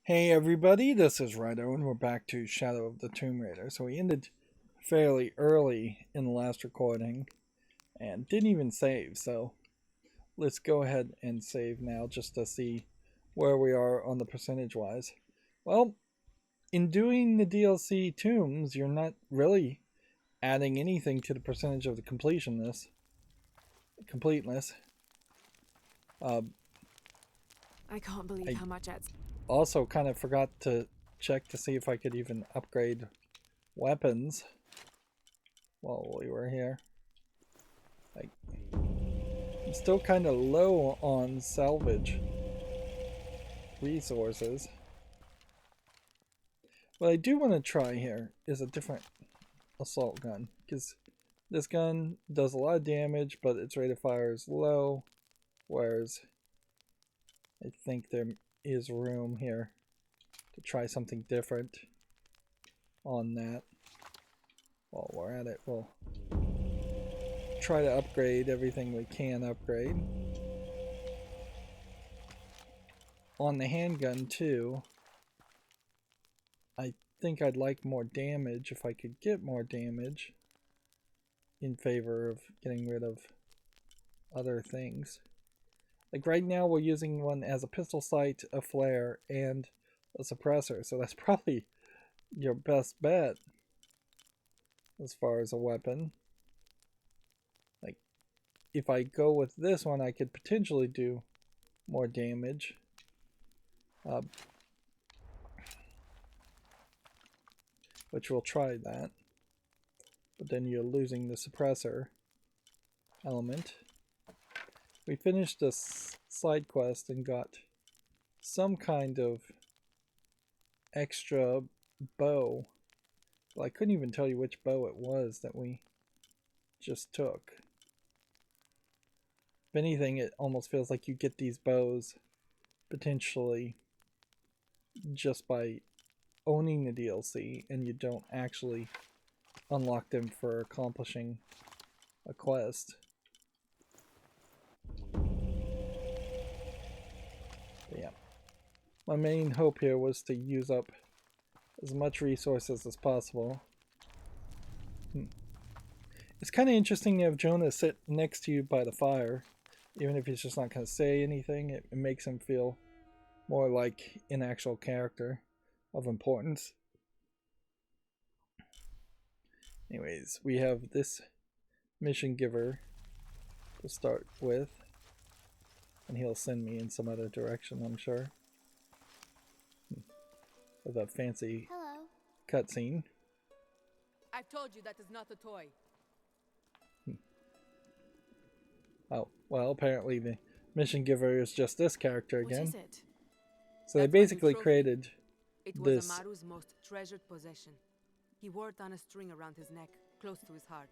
Hey everybody, this is Rydo and we're back to Shadow of the Tomb Raider. So we ended fairly early in the last recording and didn't even save, so let's go ahead and save now just to see where we are on the percentage wise. Well, in doing the DLC tombs, you're not really adding anything to the percentage of the completeness. I can't believe how much that's... Also kind of forgot to check to see if I could even upgrade weapons while we were here. I'm still kind of low on salvage resources. What I do want to try here is a different assault gun, because this gun does a lot of damage but its rate of fire is low, whereas I think there is room here to try something different on that. While we're at it, we'll try to upgrade everything we can upgrade. On the handgun too, I think I'd like more damage if I could get more damage in favor of getting rid of other things. Like right now we're using one as a pistol sight, a flare, and a suppressor, so that's probably your best bet as far as a weapon. Like if I go with this one, I could potentially do more damage. Which we'll try that. But then you're losing the suppressor element. We finished this side quest and got some kind of extra bow. Well, I couldn't even tell you which bow it was that we just took. If anything, it almost feels like you get these bows potentially just by owning the DLC and you don't actually unlock them for accomplishing a quest. But yeah, my main hope here was to use up as much resources as possible. It's kind of interesting to have Jonah sit next to you by the fire, even if he's just not going to say anything. It makes him feel more like an actual character of importance. Anyways, we have this mission giver to start with, and he'll send me in some other direction, I'm sure. With a fancy cutscene. I've told you that is not a toy. Oh, well, apparently the mission giver is just this character again. What is it? So they basically created it this. Was Amaru's most treasured possession. He wore it on a string around his neck, close to his heart.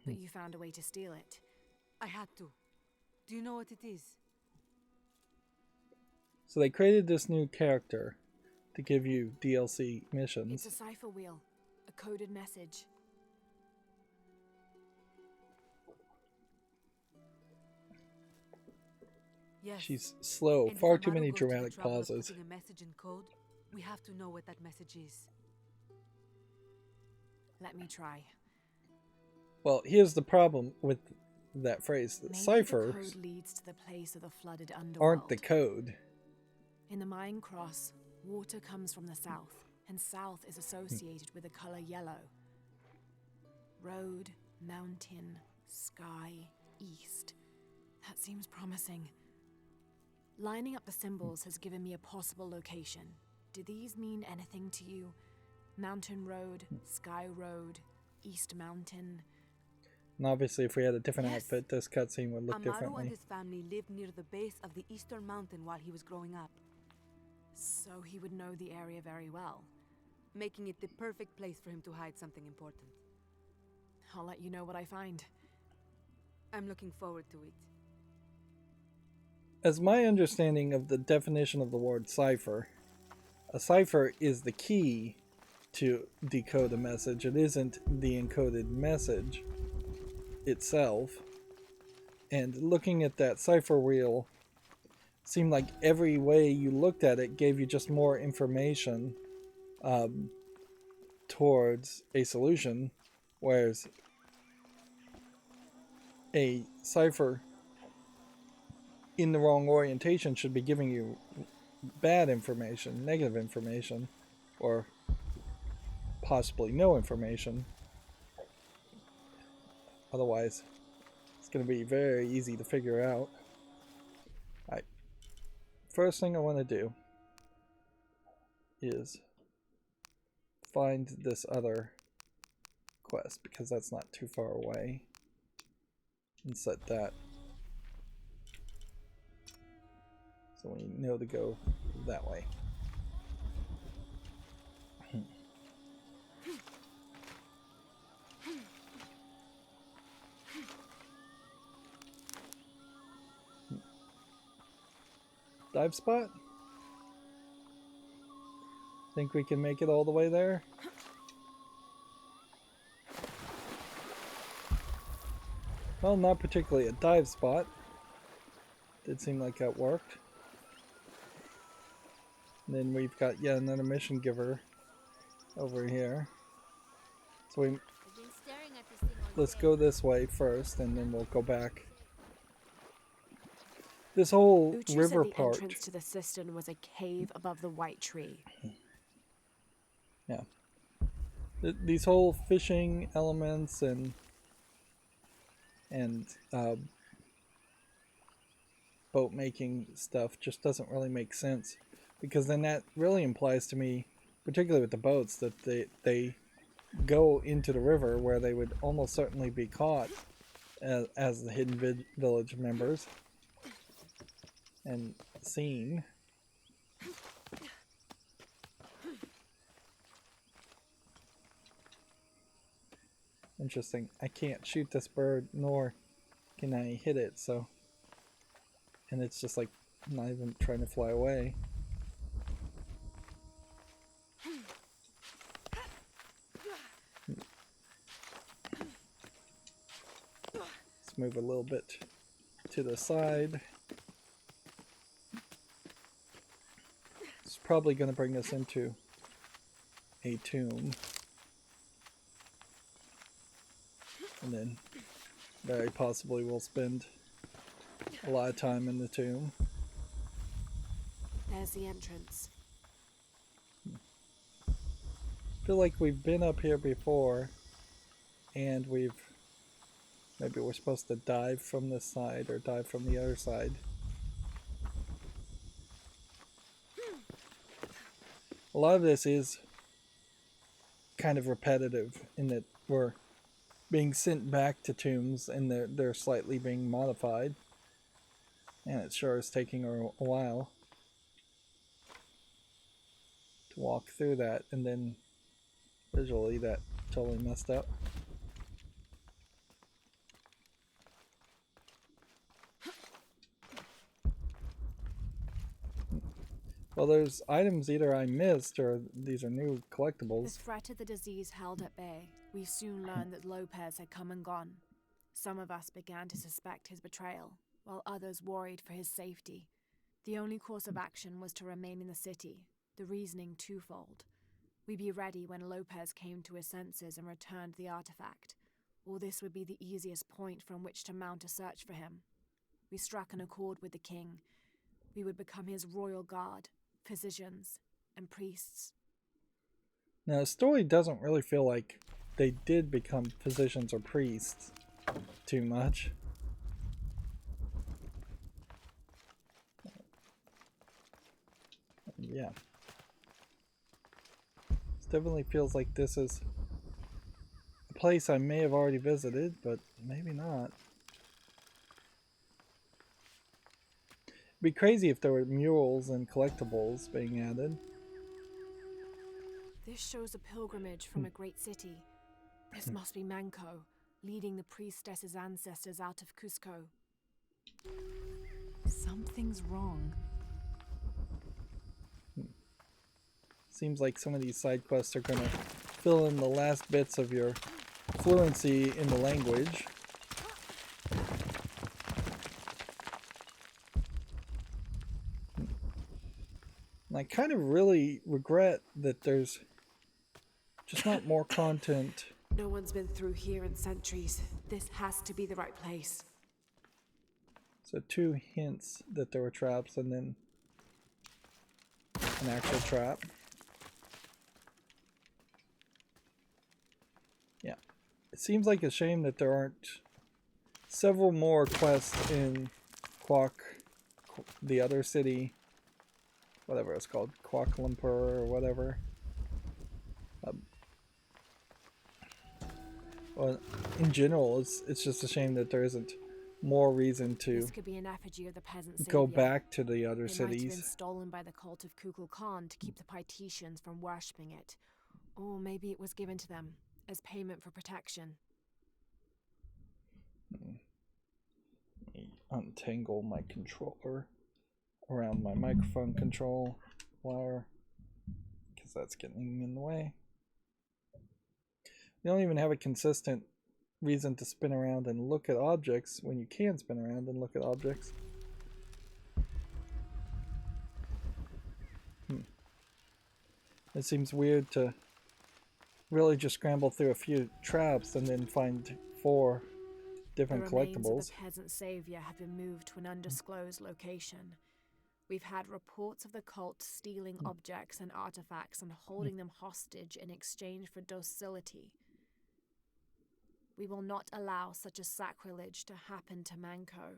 But you found a way to steal it. I had to. Do you know what it is? So they created this new character to give you DLC missions. It's a cipher wheel, a coded message. Yes. She's slow, far too many dramatic pauses. A message in code, we have to know what that message is. Let me try. Well, here's the problem with that phrase. Maybe Ciphers the code leads to the place of the flooded underworld. aren't the code. In the Mayan cross, water comes from the south, and south is associated with the color yellow. Road, mountain, sky, east. That seems promising. Lining up the symbols has given me a possible location. Do these mean anything to you? Mountain Road, Sky Road, East Mountain. And obviously if we had a different outfit, this cutscene would look Amaru differently. and his family lived near the base of the eastern mountain while he was growing up. So he would know the area very well. Making it the perfect place for him to hide something important. I'll let you know what I find. I'm looking forward to it. As my understanding of the definition of the word cipher, a cipher is the key to decode a message. It isn't the encoded message itself. And looking at that cipher wheel seemed like every way you looked at it gave you just more information towards a solution, whereas a cipher in the wrong orientation should be giving you bad information, negative information, or possibly no information. Otherwise, it's going to be very easy to figure out. Alright, first thing I want to do is find this other quest, because that's not too far away, and set that so we know to go that way. Dive spot? Think we can make it all the way there? Well, not particularly a dive spot. Did seem like that worked. And then we've got yet another mission giver over here. So let's go this way first, and then we'll go back. This whole Uchu river said the part. entrance to the cistern was a cave above the white tree. Yeah. These whole fishing elements and boat making stuff just doesn't really make sense, because then that really implies to me, particularly with the boats, that they go into the river where they would almost certainly be caught as the hidden village members and seen. Interesting. I can't shoot this bird, nor can I hit it, so... And it's just like not even trying to fly away. Let's move a little bit to the side. It's probably going to bring us into a tomb. And then very possibly we'll spend a lot of time in the tomb. There's the entrance. I feel like we've been up here before, and maybe we're supposed to dive from this side or dive from the other side. A lot of this is kind of repetitive in that we're being sent back to tombs and they're slightly being modified. And it sure is taking a while to walk through that, and then visually that totally messed up. Well, there's items either I missed or these are new The collectibles. threat of the disease held at bay. We soon learned that Lopez had come and gone. Some of us began to suspect his betrayal, while others worried for his safety. The only course of action was to remain in the city, the reasoning twofold. We'd be ready when Lopez came to his senses and returned the artifact, or this would be the easiest point from which to mount a search for him. We struck an accord with the king. We would become his royal guard, physicians, and priests. Now, the story doesn't really feel like they did become physicians or priests too much. Yeah. This definitely feels like this is a place I may have already visited, but maybe not. It'd be crazy if there were murals and collectibles being added. This shows a pilgrimage from a great city. This must be Manco, leading the priestess's ancestors out of Cusco. Something's wrong. Seems like some of these side quests are going to fill in the last bits of your fluency in the language. And I kind of really regret that there's just not more content. No one's been through here in centuries. This has to be the right place. So 2 hints that there were traps and then an actual trap. Yeah. It seems like a shame that there aren't several more quests in the other city, whatever it's called, Kuala Lumpur or whatever. Well, in general, it's just a shame that there isn't more reason to This could be an effigy of the peasant go savior. back to the other It might have been cities. stolen by the cult of Kukulkan Khan to keep the Paititians from worshipping it. Or maybe it was given to them as payment for protection. Untangle my controller around my microphone control wire because that's getting in the way. You don't even have a consistent reason to spin around and look at objects when you can spin around and look at objects. It seems weird to really just scramble through a few traps and then find 4 different The remains collectibles. of the peasant savior have been moved to an undisclosed location. We've had reports of the cult stealing objects and artifacts and holding them hostage in exchange for docility. We will not allow such a sacrilege to happen to Manco.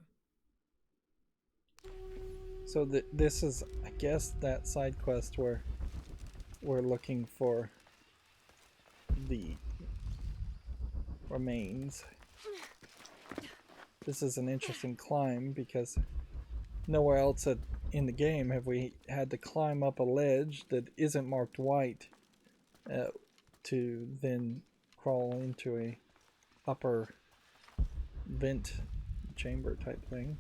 So this is, I guess, that side quest where we're looking for the remains. This is an interesting climb because nowhere else in the game have we had to climb up a ledge that isn't marked white to then crawl into a upper vent chamber type thing.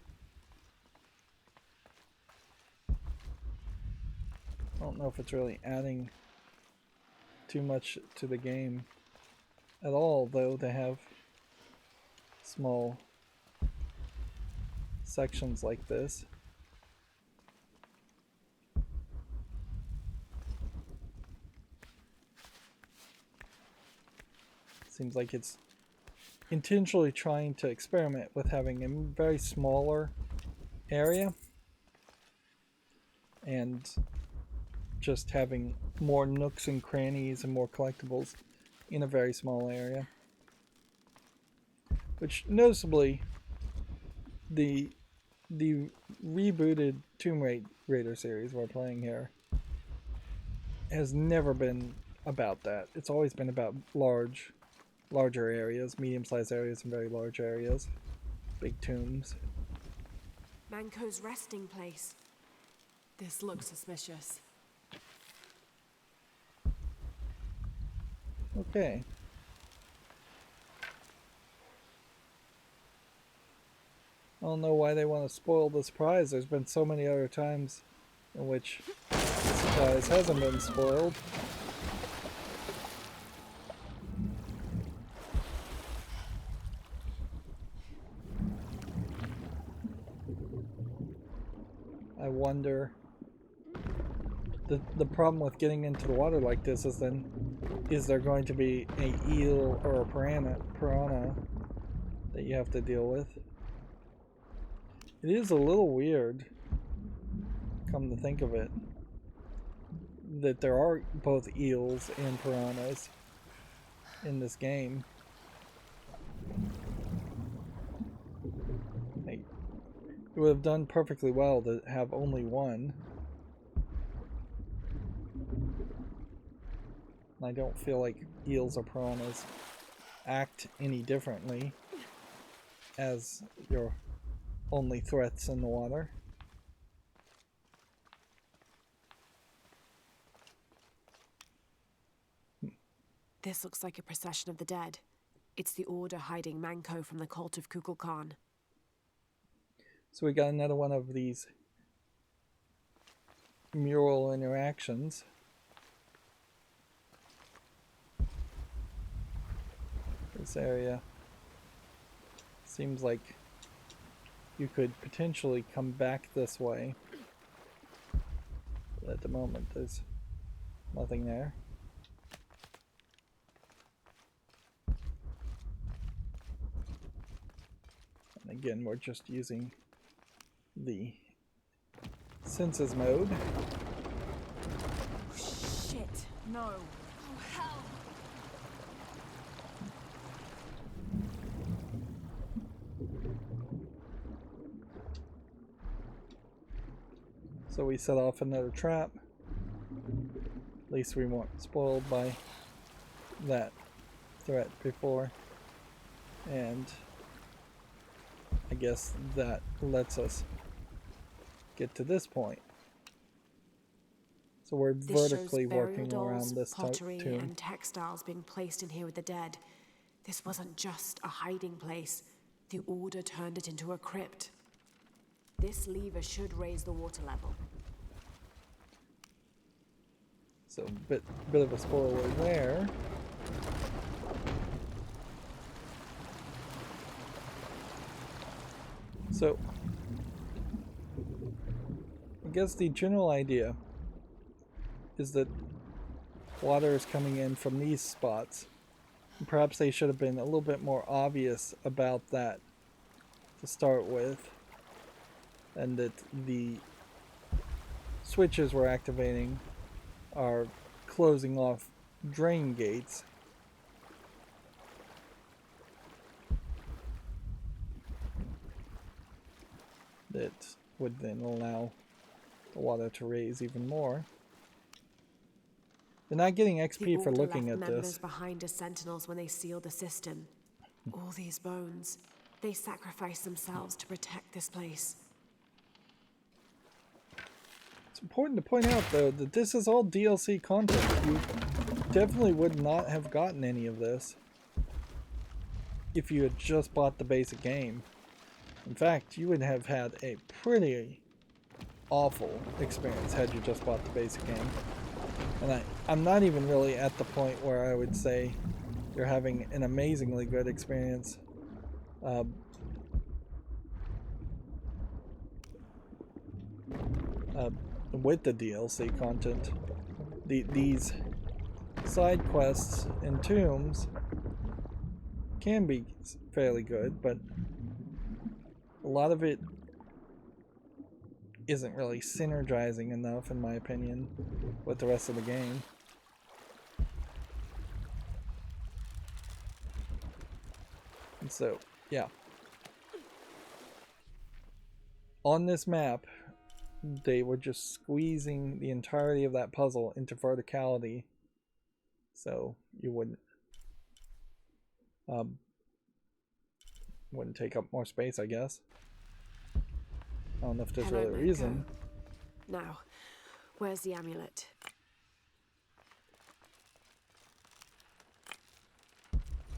I don't know if it's really adding too much to the game at all, though, to have small sections like this. Seems like it's intentionally trying to experiment with having a very smaller area and just having more nooks and crannies and more collectibles in a very small area. Which noticeably the rebooted Tomb Raider series we're playing here has never been about that. It's always been about larger areas, medium-sized areas, and very large areas. Big tombs. Manco's resting place. This looks suspicious. Okay. I don't know why they want to spoil the surprise. There's been so many other times in which the surprise hasn't been spoiled. I wonder. The problem with getting into the water like this is then, is there going to be a eel or a piranha that you have to deal with? It is a little weird, come to think of it, that there are both eels and piranhas in this game. Like, it would have done perfectly well to have only one. I don't feel like eels or piranhas act any differently as your only threats in the water. This looks like a procession of the dead. It's the Order hiding Manco from the cult of Kukulkan Khan. So we got another one of these mural interactions. This area seems like you could potentially come back this way But at the moment, there's nothing there. And again, we're just using the senses mode. Oh, shit. No. Oh, hell. So we set off another trap. At least we weren't spoiled by that threat before. And I guess that lets us get to this point. So we're vertically working around this pottery tomb. and textiles being placed in here with the dead. This wasn't just a hiding place. The Order turned it into a crypt. This lever should raise the water level. So bit of a spoiler there. So I guess the general idea is that water is coming in from these spots. And perhaps they should have been a little bit more obvious about that to start with, and that the switches we're activating are closing off drain gates. That would then allow the water to raise even more. They're not getting XP for looking at this. Behind as sentinels when they sealed the system. All these bones, they sacrificed themselves to protect this place. It's important to point out, though, that this is all DLC content. You definitely would not have gotten any of this if you had just bought the basic game. In fact, you would have had a pretty awful experience had you just bought the basic game. And I'm not even really at the point where I would say you're having an amazingly good experience with the DLC content. These side quests and tombs can be fairly good, but a lot of it isn't really synergizing enough, in my opinion, with the rest of the game. And so, yeah. On this map, they were just squeezing the entirety of that puzzle into verticality, so you wouldn't take up more space, I guess. I don't know if there's really a reason. Now, where's the amulet?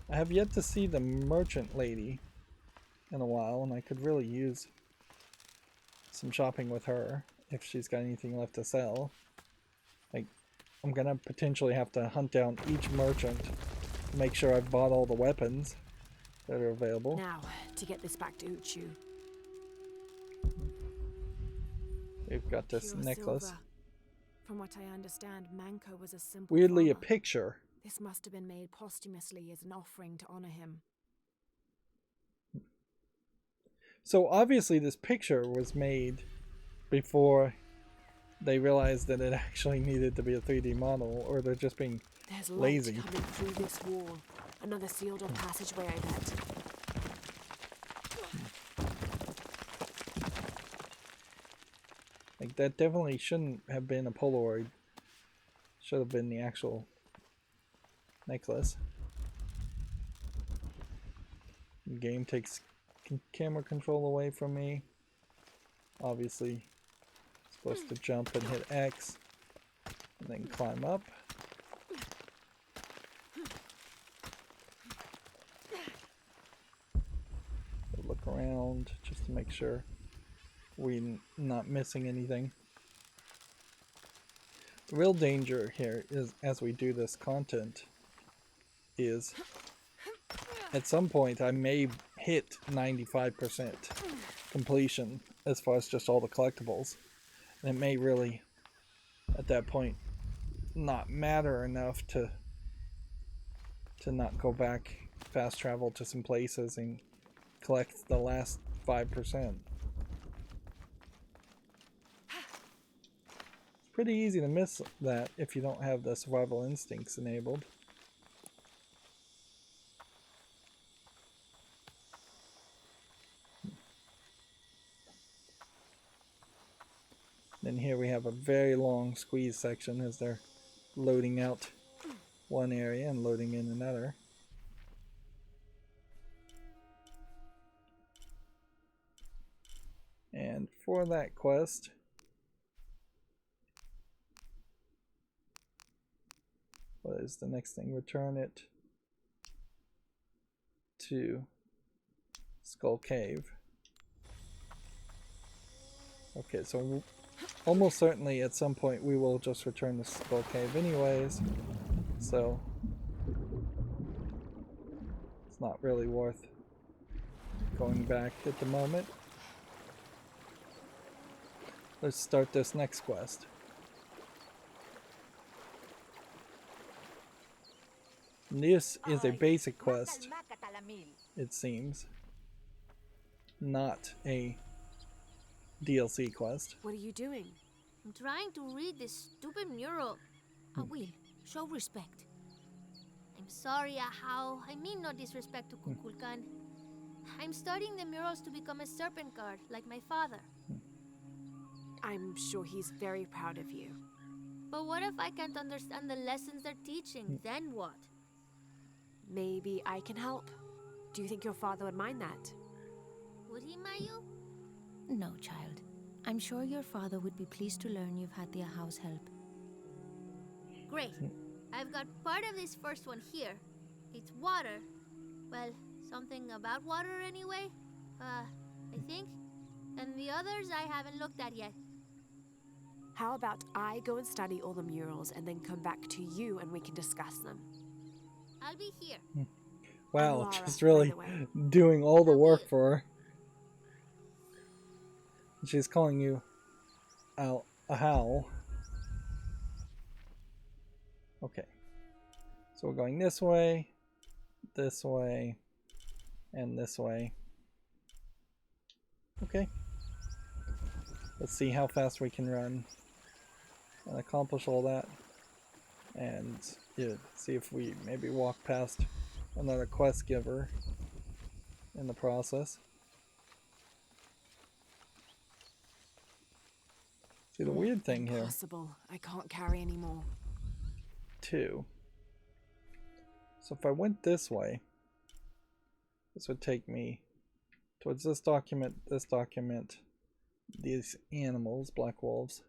I have yet to see the merchant lady in a while, and I could really use some shopping with her if she's got anything left to sell. Like, I'm gonna potentially have to hunt down each merchant to make sure I've bought all the weapons that are available. Now, to get this back to Uchu. We've got this Pure necklace. silver. From what I understand, Manco was a simple Weirdly, a farmer. picture. This must have been made posthumously as an offering to honor him. So obviously this picture was made before they realized that it actually needed to be a 3D model, or they're just being There's light lazy. coming through this wall. Another sealed-off passageway, I bet. Like, that definitely shouldn't have been a Polaroid. Should have been the actual necklace. The game takes camera control away from me. Obviously, supposed to jump and hit X and then climb up. Look around just to make sure we're not missing anything. The real danger here is, as we do this content, is at some point I may hit 95% completion as far as just all the collectibles. And it may really at that point not matter enough to not go back, fast travel to some places and collect the last 5%. It's pretty easy to miss that if you don't have the survival instincts enabled. Then here we have a very long squeeze section as they're loading out one area and loading in another. And for that quest, what is the next thing? Return it to Skull Cave. Okay, so almost certainly at some point we will just return to Skull Cave anyways, so it's not really worth going back at the moment. Let's start this next quest. This is a basic quest, it seems, not a DLC quest. What are you doing? I'm trying to read this stupid mural. Will, show respect. I'm sorry, Ahau. I mean no disrespect to Kukulkan. I'm studying the murals to become a serpent guard, like my father. I'm sure he's very proud of you. But what if I can't understand the lessons they're teaching? Then what? Maybe I can help. Do you think your father would mind that? Would he, Mayu? No, child. I'm sure your father would be pleased to learn you've had the Ahau's help. Great. I've got part of this first one here. It's water. Well, something about water anyway. I think. And the others I haven't looked at yet. How about I go and study all the murals and then come back to you and we can discuss them? I'll be here. Wow, Laura, just by really the way. doing all the work for her. She's calling you out a howl. Okay. So we're going this way, and this way. Okay. Let's see how fast we can run and accomplish all that. And yeah, see if we maybe walk past another quest giver in the process. See, the weird thing here, Impossible. I can't carry anymore. too. So if I went this way, this would take me towards this document, these animals, black wolves,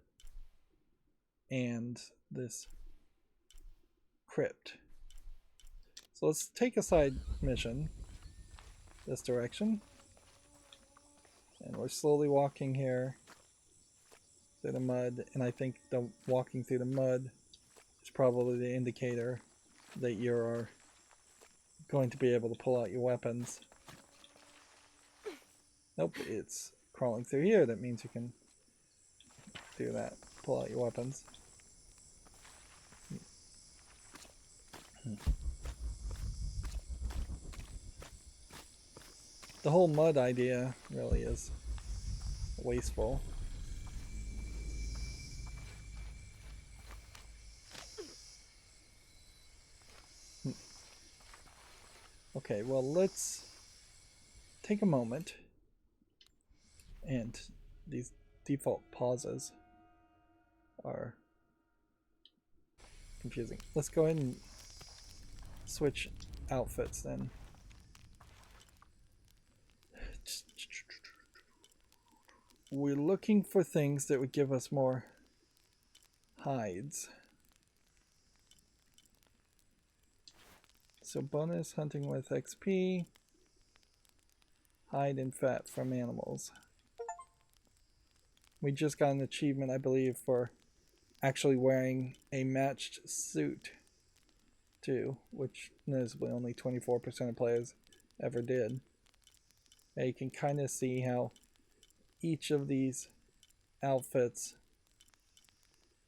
and this crypt. So let's take a side mission this direction. And we're slowly walking here through the mud, and I think the walking through the mud is probably the indicator that you're going to be able to pull out your weapons. Nope, it's crawling through here. That means you can do that. Pull out your weapons. The whole mud idea really is wasteful. Okay, well, let's take a moment, and these default pauses are confusing. Let's go ahead and switch outfits then. We're looking for things that would give us more hides. So bonus hunting with XP, hide and fat from animals. We just got an achievement, I believe, for actually wearing a matched suit too, which noticeably only 24% of players ever did. Now you can kind of see how each of these outfits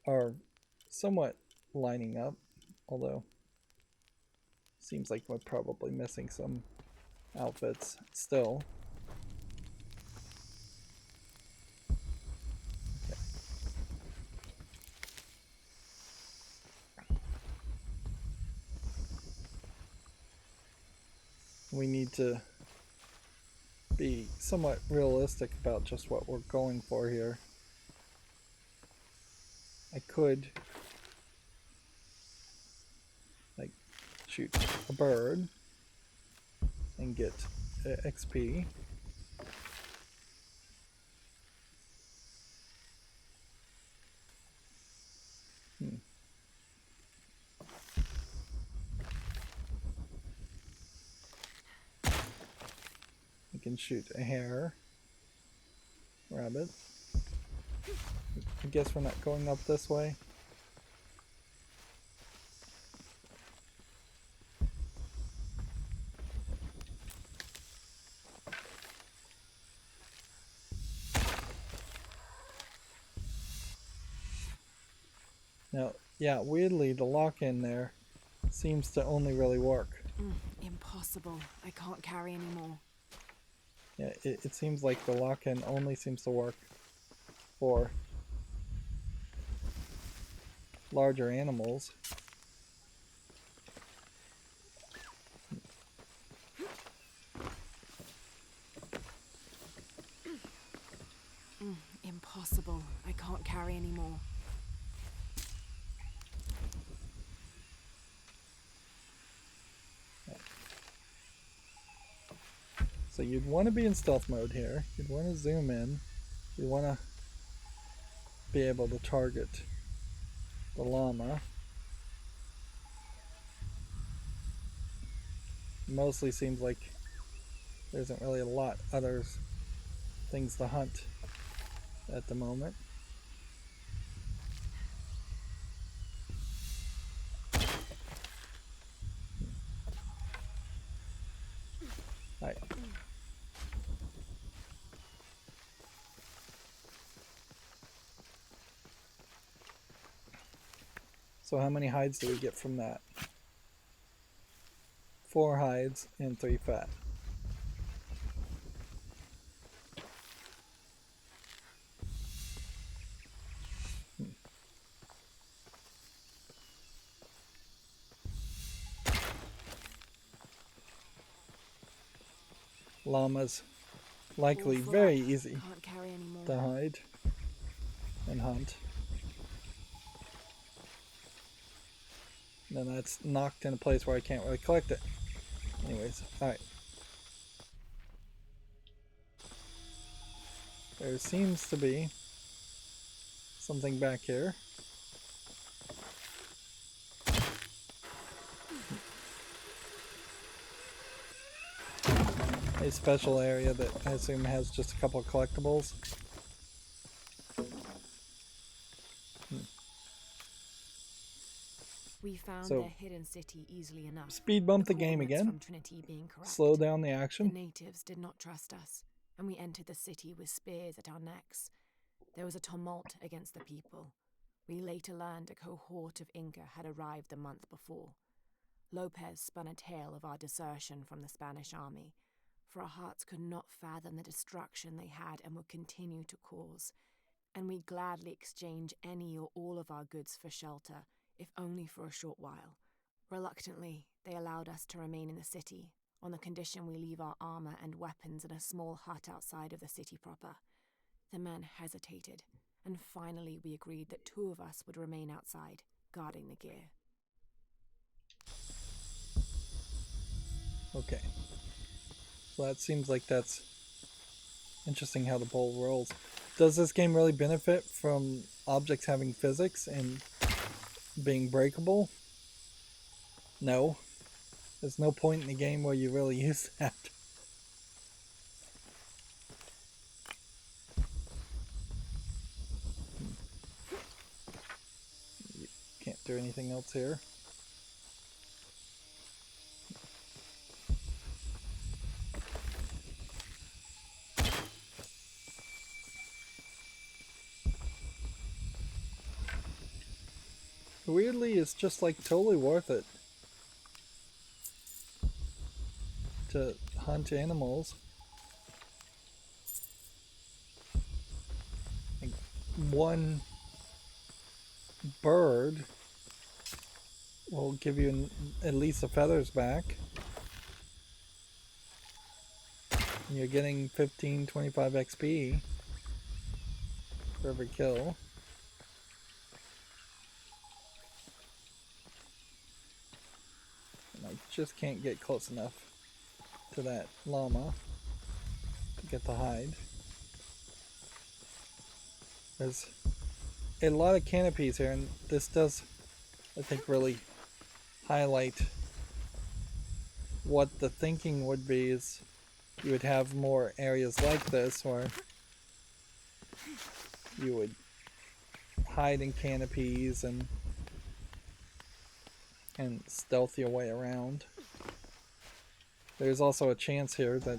are somewhat lining up, although seems like we're probably missing some outfits still. Okay. We need to be somewhat realistic about just what we're going for here. I could like shoot a bird and get XP. We can shoot a hare, rabbit. I guess we're not going up this way. Now, yeah, weirdly, the lock-in there seems to only really work. Impossible. I can't carry anymore. Yeah, it seems like the lock-in only seems to work for larger animals. Impossible. I can't carry anymore. So you'd want to be in stealth mode here. You'd want to zoom in. You want to be able to target the llama. Mostly seems like there isn't really a lot other things to hunt at the moment. Alright. So how many hides do we get from that? 4 hides and 3 fat. Llamas likely very easy Can't carry anymore. to hide and hunt. Then that's knocked in a place where I can't really collect it. Anyways, alright. There seems to be something back here. A special area that I assume has just a couple of collectibles. We found So, their hidden city easily enough. Speed bump the game coordinates again. From Trinity being correct. Slow down the The action. natives did not trust us, and we entered the city with spears at our necks. There was a tumult against the people. We later learned a cohort of Inca had arrived the month before. Lopez spun a tale of our desertion from the Spanish army, for our hearts could not fathom the destruction they had and would continue to cause, and we gladly exchange any or all of our goods for shelter, if only for a short while. Reluctantly, they allowed us to remain in the city, on the condition we leave our armor and weapons in a small hut outside of the city proper. The men hesitated, and finally we agreed that 2 of us would remain outside, guarding the gear. Okay. So that seems like that's interesting how the ball rolls. Does this game really benefit from objects having physics and being breakable? No. There's no point in the game where you really use that. You can't do anything else here. Weirdly, it's just like totally worth it to hunt animals. Like one bird will give you at least the feathers back. And you're getting 15, 25 XP for every kill. And I just can't get close enough to that llama to get the hide. There's a lot of canopies here, and this does, I think, really highlight what the thinking would be. Is you would have more areas like this where you would hide in canopies and stealth your way around. There's also a chance here that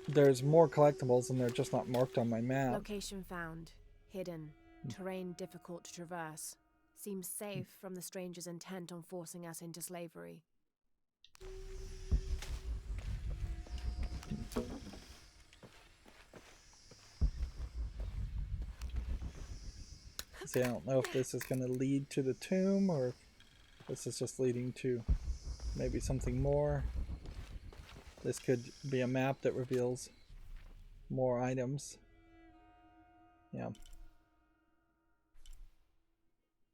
there's more collectibles and they're just not marked on my map. Location found. Hidden. Terrain difficult to traverse. Seems safe from the stranger's intent on forcing us into slavery. See, I don't know if this is going to lead to the tomb or if this is just leading to maybe something more. This could be a map that reveals more items. Yeah.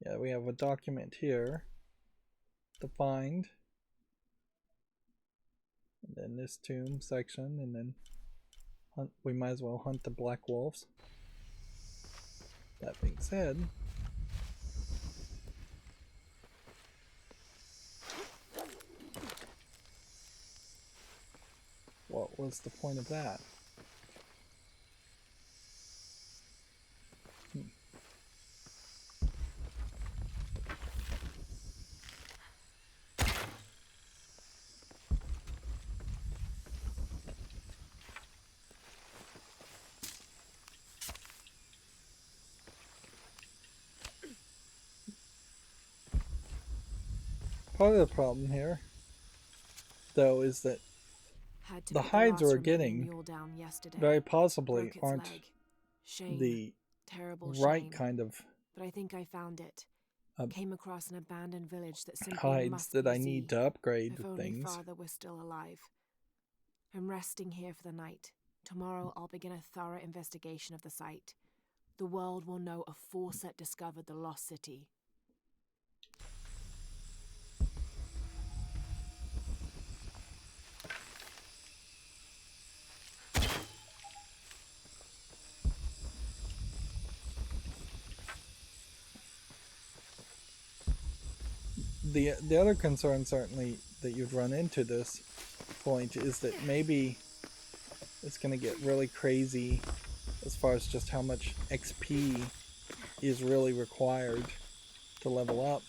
Yeah, we have a document here to find. And then this tomb section, and then hunt. We might as well hunt the black wolves. That being said, what was the point of that? Part of the problem here, though, is that the hides we're getting very possibly aren't the right kind of but I think I found it. Came across an abandoned village that simply hides must that be I need sea. to upgrade If the only things. Father was still alive. I'm resting here for the night. Tomorrow I'll begin a thorough investigation of the site. The world will know a foresight discovered the lost city. The other concern, certainly, that you'd run into this point is that maybe it's going to get really crazy as far as just how much XP is really required to level up.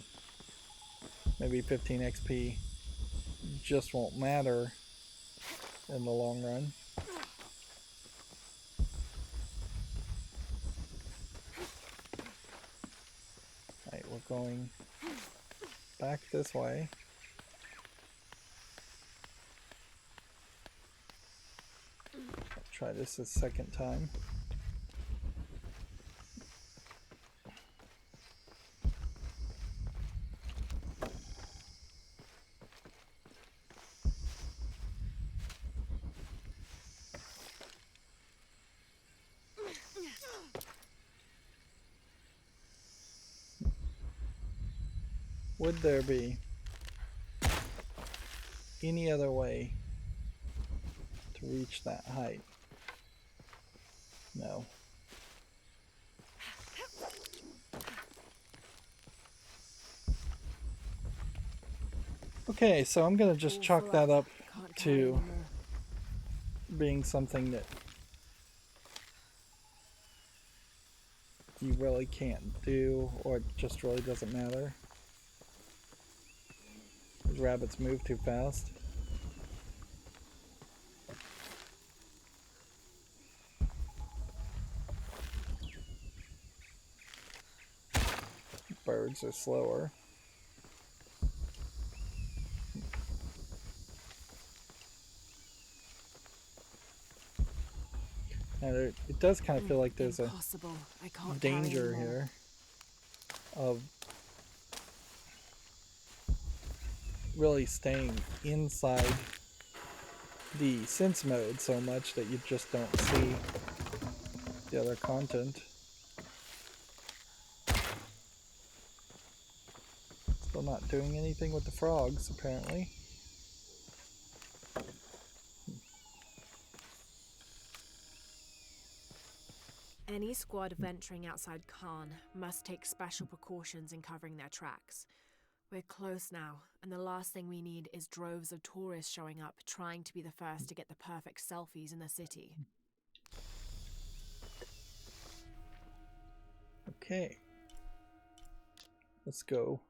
Maybe 15 XP just won't matter in the long run. Alright, we're going back this way. I'll try this a second time. Would there be any other way to reach that height? No. Okay, so I'm gonna just chalk that up to being something that you really can't do, or it just really doesn't matter. These rabbits move too fast. birds are slower. And it does kind of feel like there's Impossible. I can't a carry danger anymore. here of really staying inside the sense mode so much that you just don't see the other content. Still not doing anything with the frogs, apparently. Any squad venturing outside Khan must take special precautions in covering their tracks. We're close now, and the last thing we need is droves of tourists showing up trying to be the first to get the perfect selfies in the city. Okay. Let's go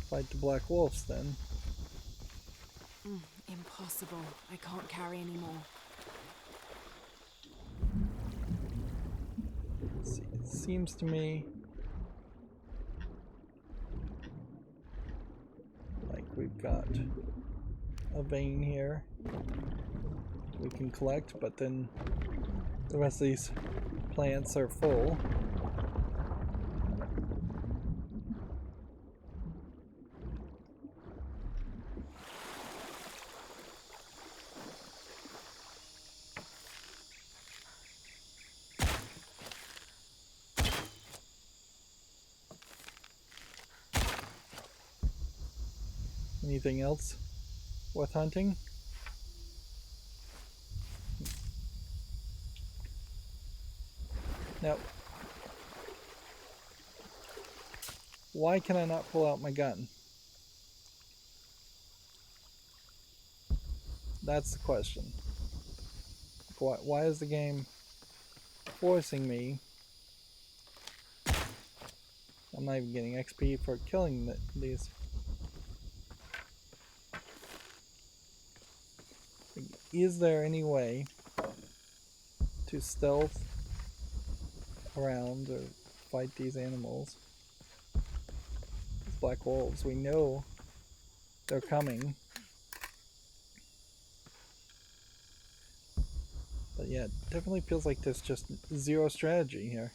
fight the black wolves then. Impossible. I can't carry anymore. See, it seems to me like we've got a vein here we can collect, but then the rest of these plants are full. Anything else worth hunting? Now, why can I not pull out my gun? That's the question. Why is the game forcing me? I'm not even getting XP for killing these. Is there any way to stealth around or fight these animals? These black wolves, we know they're coming. But yeah, it definitely feels like there's just zero strategy here.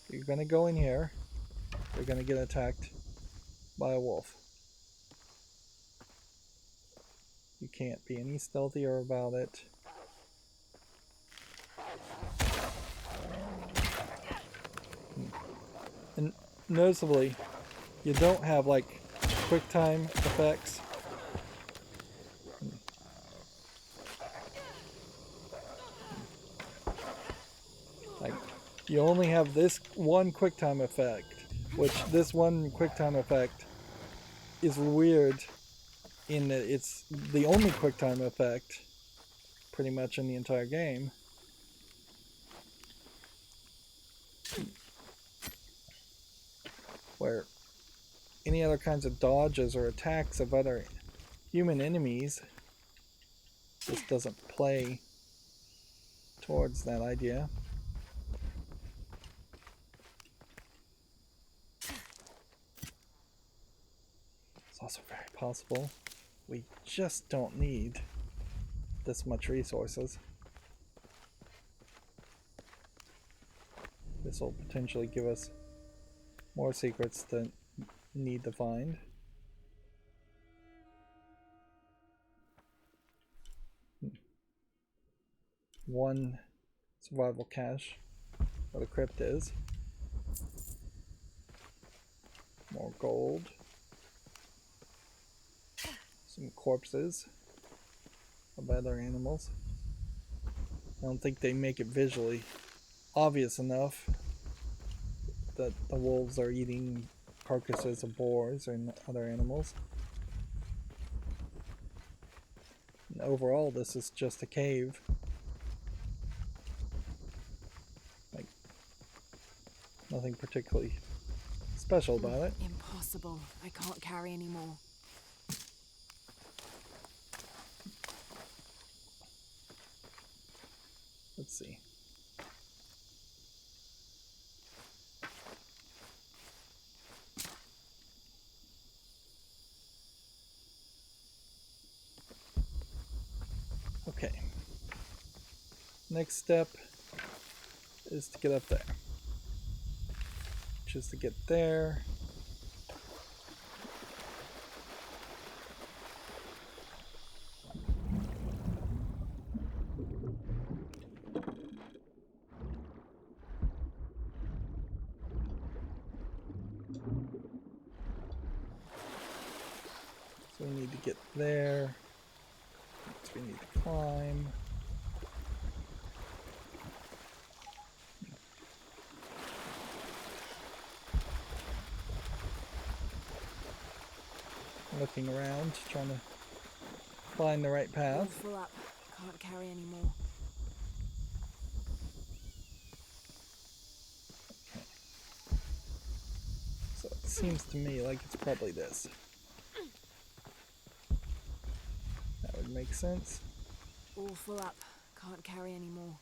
You're gonna go in here, you're gonna get attacked by a wolf. You can't be any stealthier about it. And noticeably, you don't have like quick time effects. Like, you only have this one quick time effect, which this one quick time effect is weird in that it's the only quick time effect pretty much in the entire game. Where any other kinds of dodges or attacks of other human enemies just doesn't play towards that idea. It's also very possible we just don't need this much resources. This will potentially give us more secrets to need to find. One survival cache where the crypt is. More gold. Some corpses of other animals. I don't think they make it visually obvious enough that the wolves are eating carcasses of boars and other animals. And overall, this is just a cave. Like, nothing particularly special about it. Impossible. I can't carry anymore. Let's see. Next step is to get up there. Just to get there. So we need to get there. So we need to climb. Looking around, trying to find the right All path. full up. Can't carry anymore. So it seems to me like it's probably this. That would make sense. All full up. Can't carry anymore.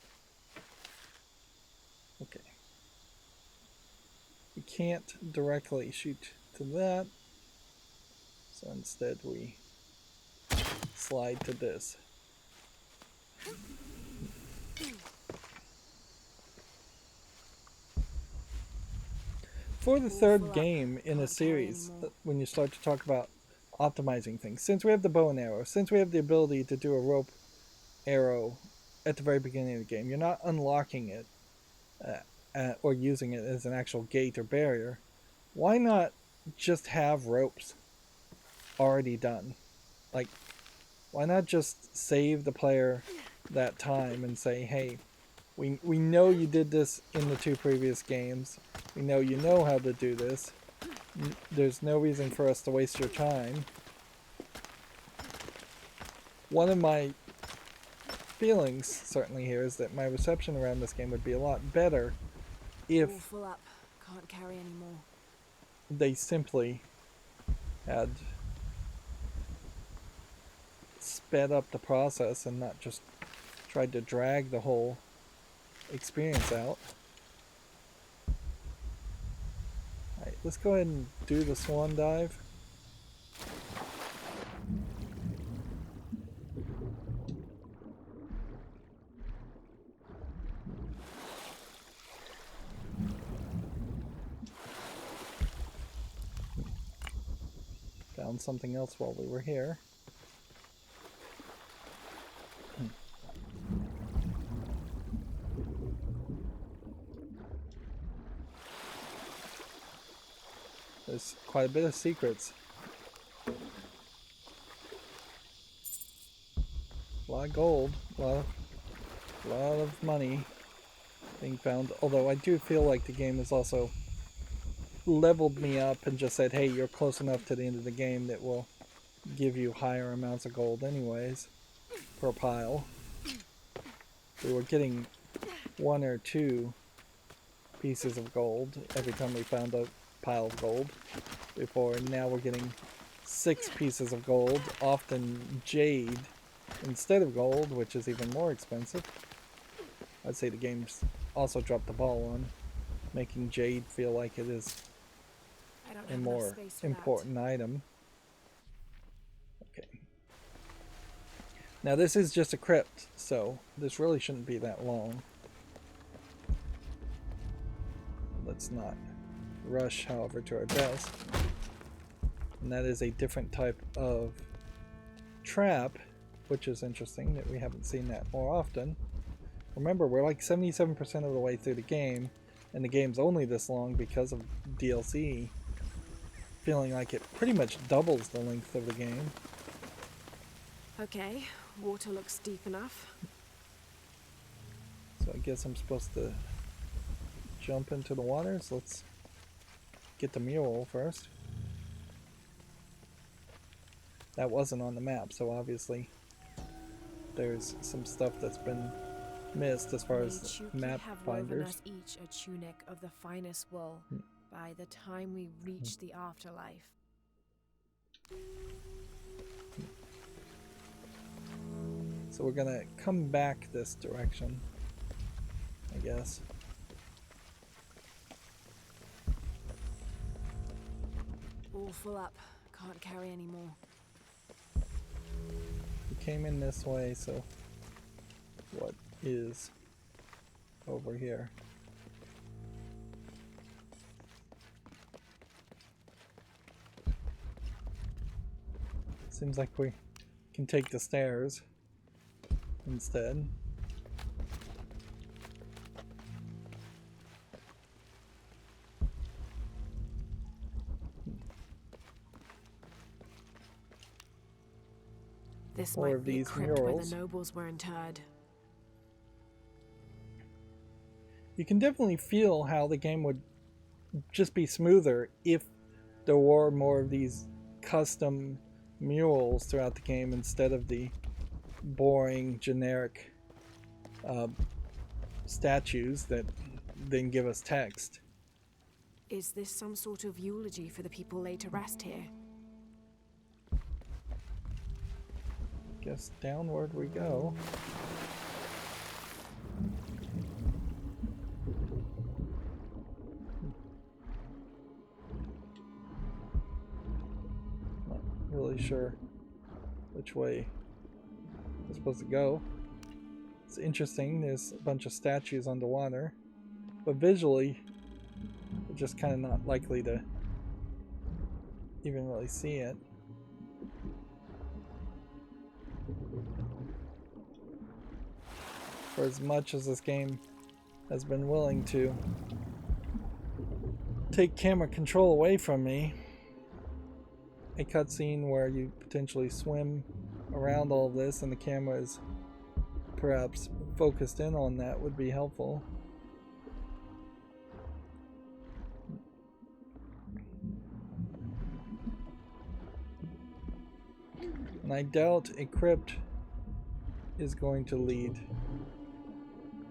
Okay. We can't directly shoot to that. So instead we slide to this. For the third game in a series, when you start to talk about optimizing things, since we have the bow and arrow, since we have the ability to do a rope arrow at the very beginning of the game, you're not unlocking it or using it as an actual gate or barrier. Why not just have ropes already done? Like, why not just save the player that time and say, hey, we know you did this in the 2 previous games. We know you know how to do this. There's no reason for us to waste your time. One of my feelings, certainly here, is that my reception around this game would be a lot better if All full up. Can't carry anymore. they simply had sped up the process and not just tried to drag the whole experience out. Alright, let's go ahead and do the swan dive. Found something else while we were here. There's quite a bit of secrets. A lot of gold, a lot of money being found. Although I do feel like the game has also leveled me up and just said, hey, you're close enough to the end of the game that will give you higher amounts of gold anyways per pile. We were getting 1 or 2 pieces of gold every time we found a pile of gold before, and now we're getting 6 pieces of gold, often jade instead of gold, which is even more expensive. I'd say the game's also dropped the ball on making jade feel like it is I don't a have enough more space for important item. Okay. Now this is just a crypt, so this really shouldn't be that long. Let's not rush, however, to our death. And that is a different type of trap, which is interesting that we haven't seen that more often. Remember, we're like 77% of the way through the game, and the game's only this long because of DLC, feeling like it pretty much doubles the length of the game. Okay, water looks deep enough. So I guess I'm supposed to jump into the water, so let's get the mural first. That wasn't on the map, so obviously there's some stuff that's been missed as far as map finders. Us each a tunic of the finest wool by the time we reach the afterlife. So we're gonna come back this direction, I guess. All full up. Can't carry anymore. We came in this way, so what is over here. Seems like we can take the stairs instead. This More might of be a these crypt where murals. the nobles were interred. You can definitely feel how the game would just be smoother if there were more of these custom murals throughout the game instead of the boring generic statues that then give us text. Is this some sort of eulogy for the people laid to rest here? Guess downward we go. Not really sure which way we're supposed to go. It's interesting, there's a bunch of statues underwater, but visually we're just kind of not likely to even really see it. For as much as this game has been willing to take camera control away from me, a cutscene where you potentially swim around all of this and the camera is perhaps focused in on that would be helpful. And I doubt a crypt is going to lead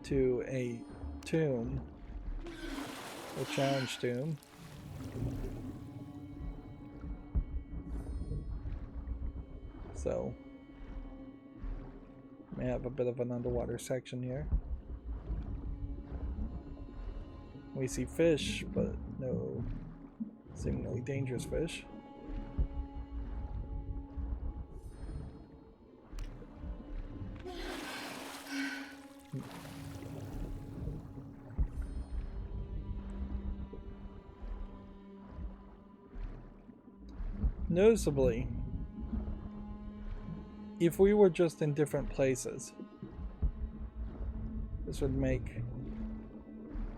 to a tomb, a challenge tomb. So, may have a bit of an underwater section here. We see fish, but no seemingly dangerous fish. Noticeably, if we were just in different places, this would make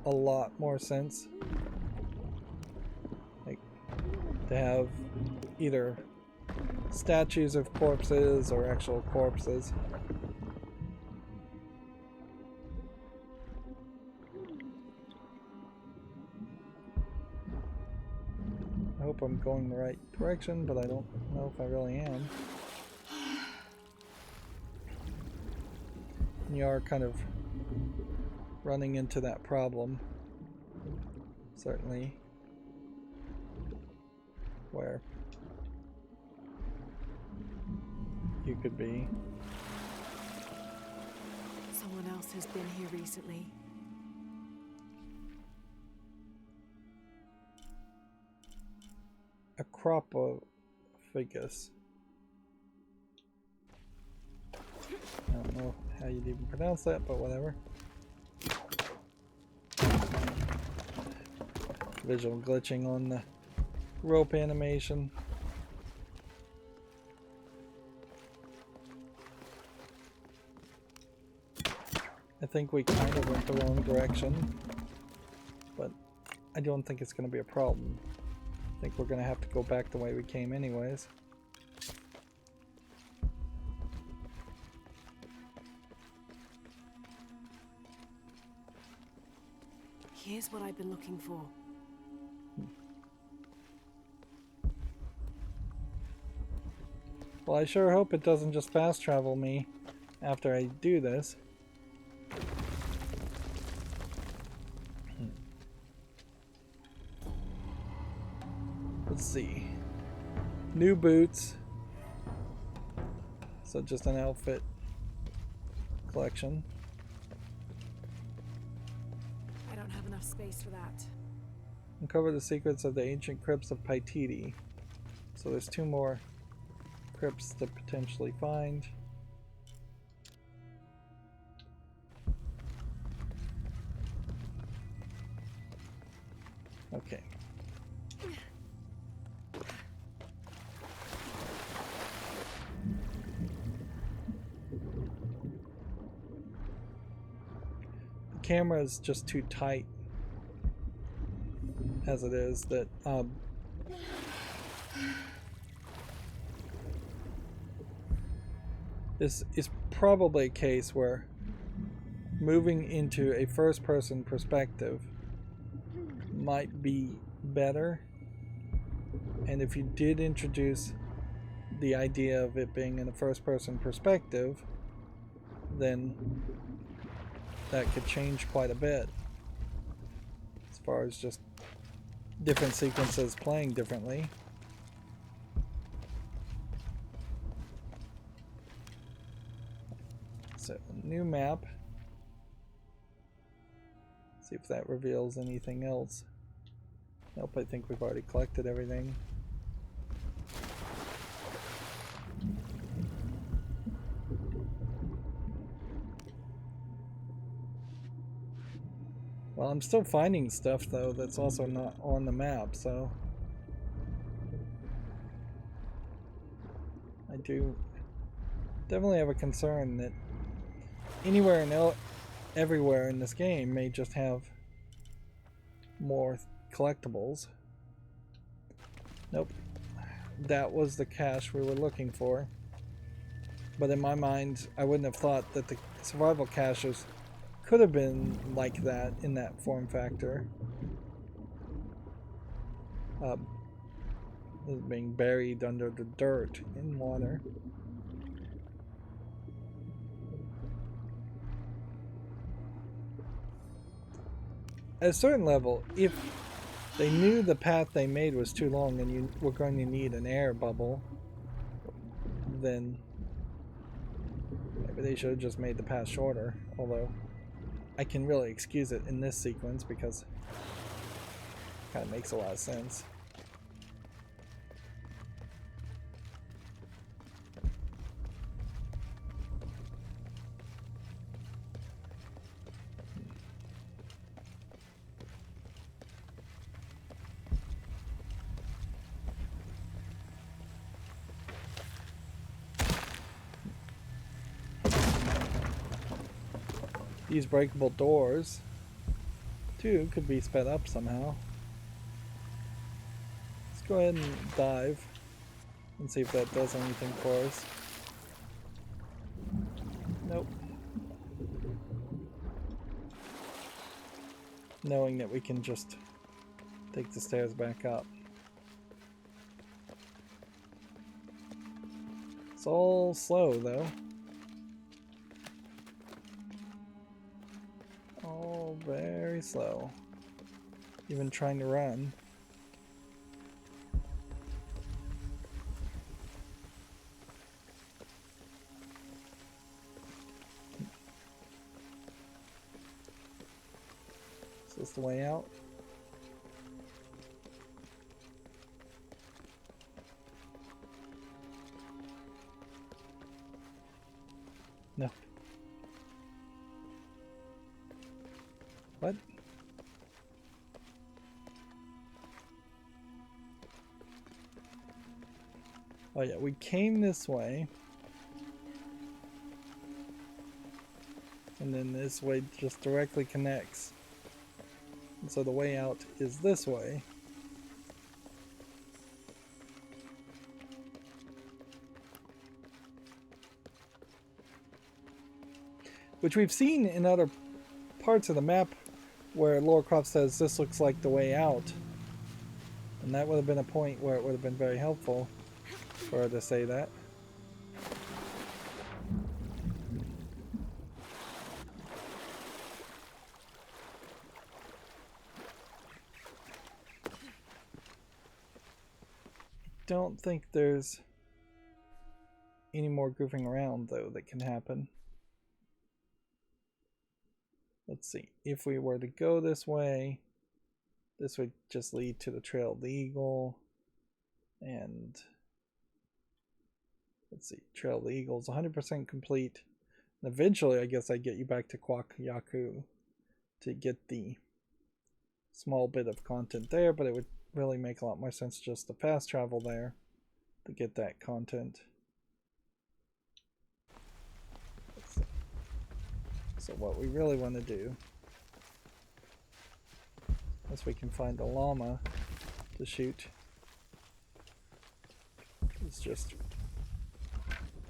a lot more sense. Like, to have either statues of corpses or actual corpses. I hope I'm going the right direction, but I don't know if I really am. You are kind of running into that problem, certainly, where you could be. Someone else has been here recently. Acropophagus. I don't know how you'd even pronounce that, but whatever. Visual glitching on the rope animation. I think we kind of went the wrong direction, but I don't think it's going to be a problem. I think we're going to have to go back the way we came anyways. Here's what I've been looking for. Well, I sure hope it doesn't just fast travel me after I do this. Let's see. New boots. So just an outfit collection. I don't have enough space for that. Uncover the secrets of the ancient crypts of Paititi. So there's 2 more crypts to potentially find. Okay. The camera is just too tight as it is. That this is probably a case where moving into a first-person perspective might be better, and if you did introduce the idea of it being in a first-person perspective, then that could change quite a bit as far as just different sequences playing differently. So, new map. See if that reveals anything else. Nope, I think we've already collected everything. Well, I'm still finding stuff though that's also not on the map, so I do definitely have a concern that anywhere and everywhere in this game may just have more collectibles. Nope. That was the cache we were looking for. But in my mind, I wouldn't have thought that the survival caches could have been like that in that form factor. This is being buried under the dirt in water. At a certain level, if they knew the path they made was too long and you were going to need an air bubble, then maybe they should have just made the path shorter. Although I can really excuse it in this sequence because it kind of makes a lot of sense. These breakable doors, too, could be sped up somehow. Let's go ahead and dive and see if that does anything for us. Nope. Knowing that we can just take the stairs back up. It's all slow, though. All very slow. Even trying to run. Is this the way out? No. What? Oh yeah, we came this way. And then this way just directly connects. And so the way out is this way. Which we've seen in other parts of the map where Lara Croft says this looks like the way out. And that would have been a point where it would have been very helpful for her to say that. Don't think there's any more goofing around though that can happen. Let's see, if we were to go this way, this would just lead to the Trail of the Eagle, and let's see, Trail of the Eagle is 100% complete. And eventually I guess I'd get you back to Kwak Yaku to get the small bit of content there, but it would really make a lot more sense just to fast travel there to get that content. So what we really want to do, once we can find a llama to shoot, is just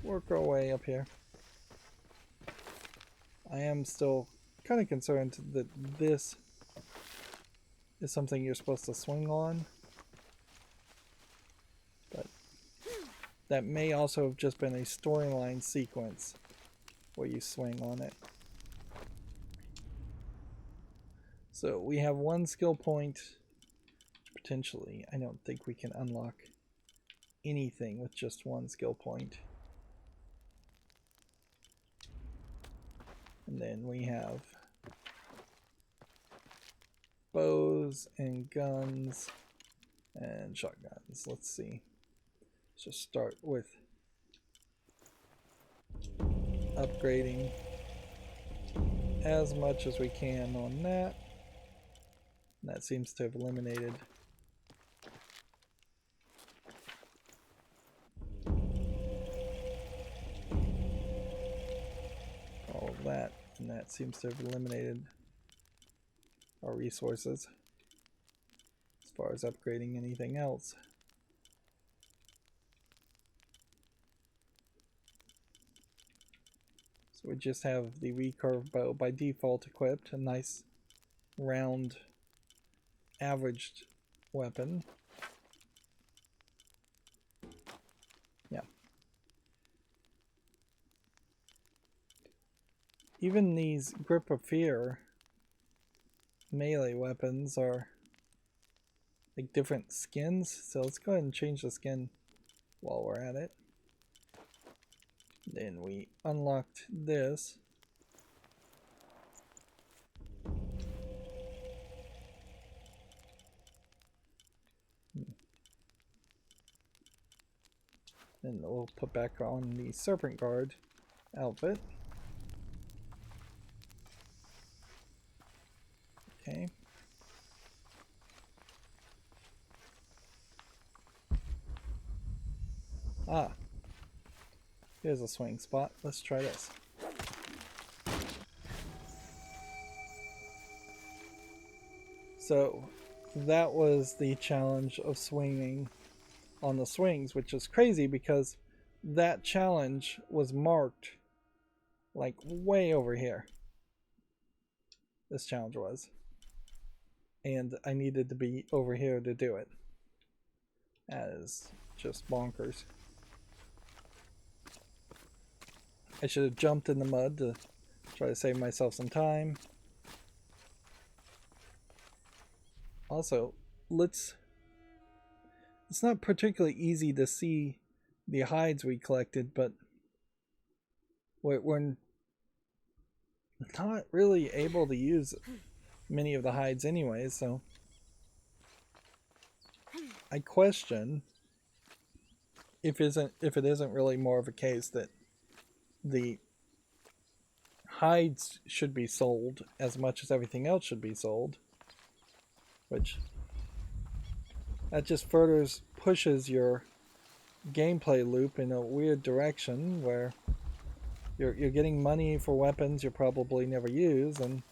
work our way up here. I am still kind of concerned that this is something you're supposed to swing on, but that may also have just been a storyline sequence where you swing on it. So we have one skill point. Potentially, I don't think we can unlock anything with just one skill point. And then we have bows and guns and shotguns. Let's see. Let's just start with upgrading as much as we can on that. That seems to have eliminated all of that, and that seems to have eliminated our resources as far as upgrading anything else. So we just have the recurve bow by default equipped, a nice round averaged weapon. Yeah. Even these Grip of Fear melee weapons are like different skins, so let's go ahead and change the skin while we're at it. Then we unlocked this. Then we'll put back on the Serpent Guard outfit. Okay. Ah. Here's a swing spot. Let's try this. So that was the challenge of swinging on the swings, which is crazy because that challenge was marked like way over here. This challenge was. And I needed to be over here to do it. That is just bonkers. I should have jumped in the mud to try to save myself some time. Also, it's not particularly easy to see the hides we collected, but we're not really able to use many of the hides anyway, so I question if it isn't really more of a case that the hides should be sold as much as everything else should be sold, which that just further pushes your gameplay loop in a weird direction where you're getting money for weapons you probably never use, and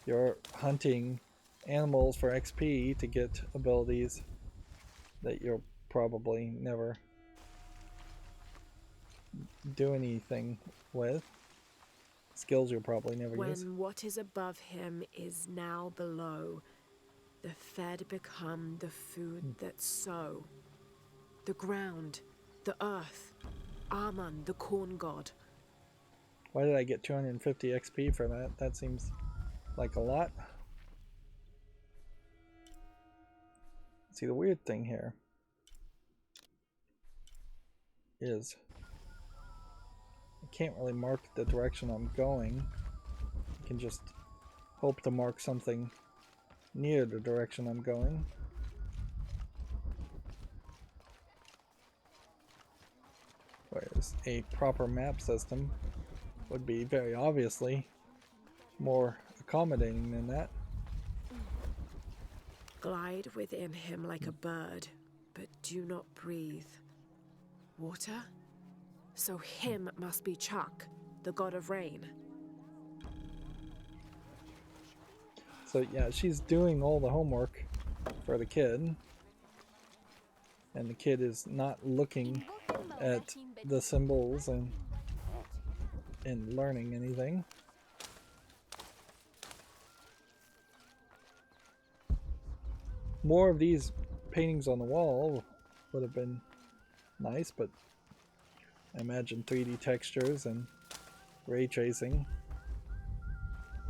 you're hunting animals for XP to get abilities that you'll probably never do anything with. Skills you'll probably never use. When what is above him is now below, the fed become the food that sow. The ground, the earth, Amun, the corn god. Why did I get 250 XP for that? That seems like a lot. See, the weird thing here is I can't really mark the direction I'm going. I can just hope to mark something near the direction I'm going. Whereas a proper map system would be very obviously more accommodating than that. Glide within him like a bird, but do not breathe. Water? So him must be Chuck, the god of rain. So yeah, she's doing all the homework for the kid. And the kid is not looking at the symbols and learning anything. More of these paintings on the wall would have been nice, but I imagine 3D textures and ray tracing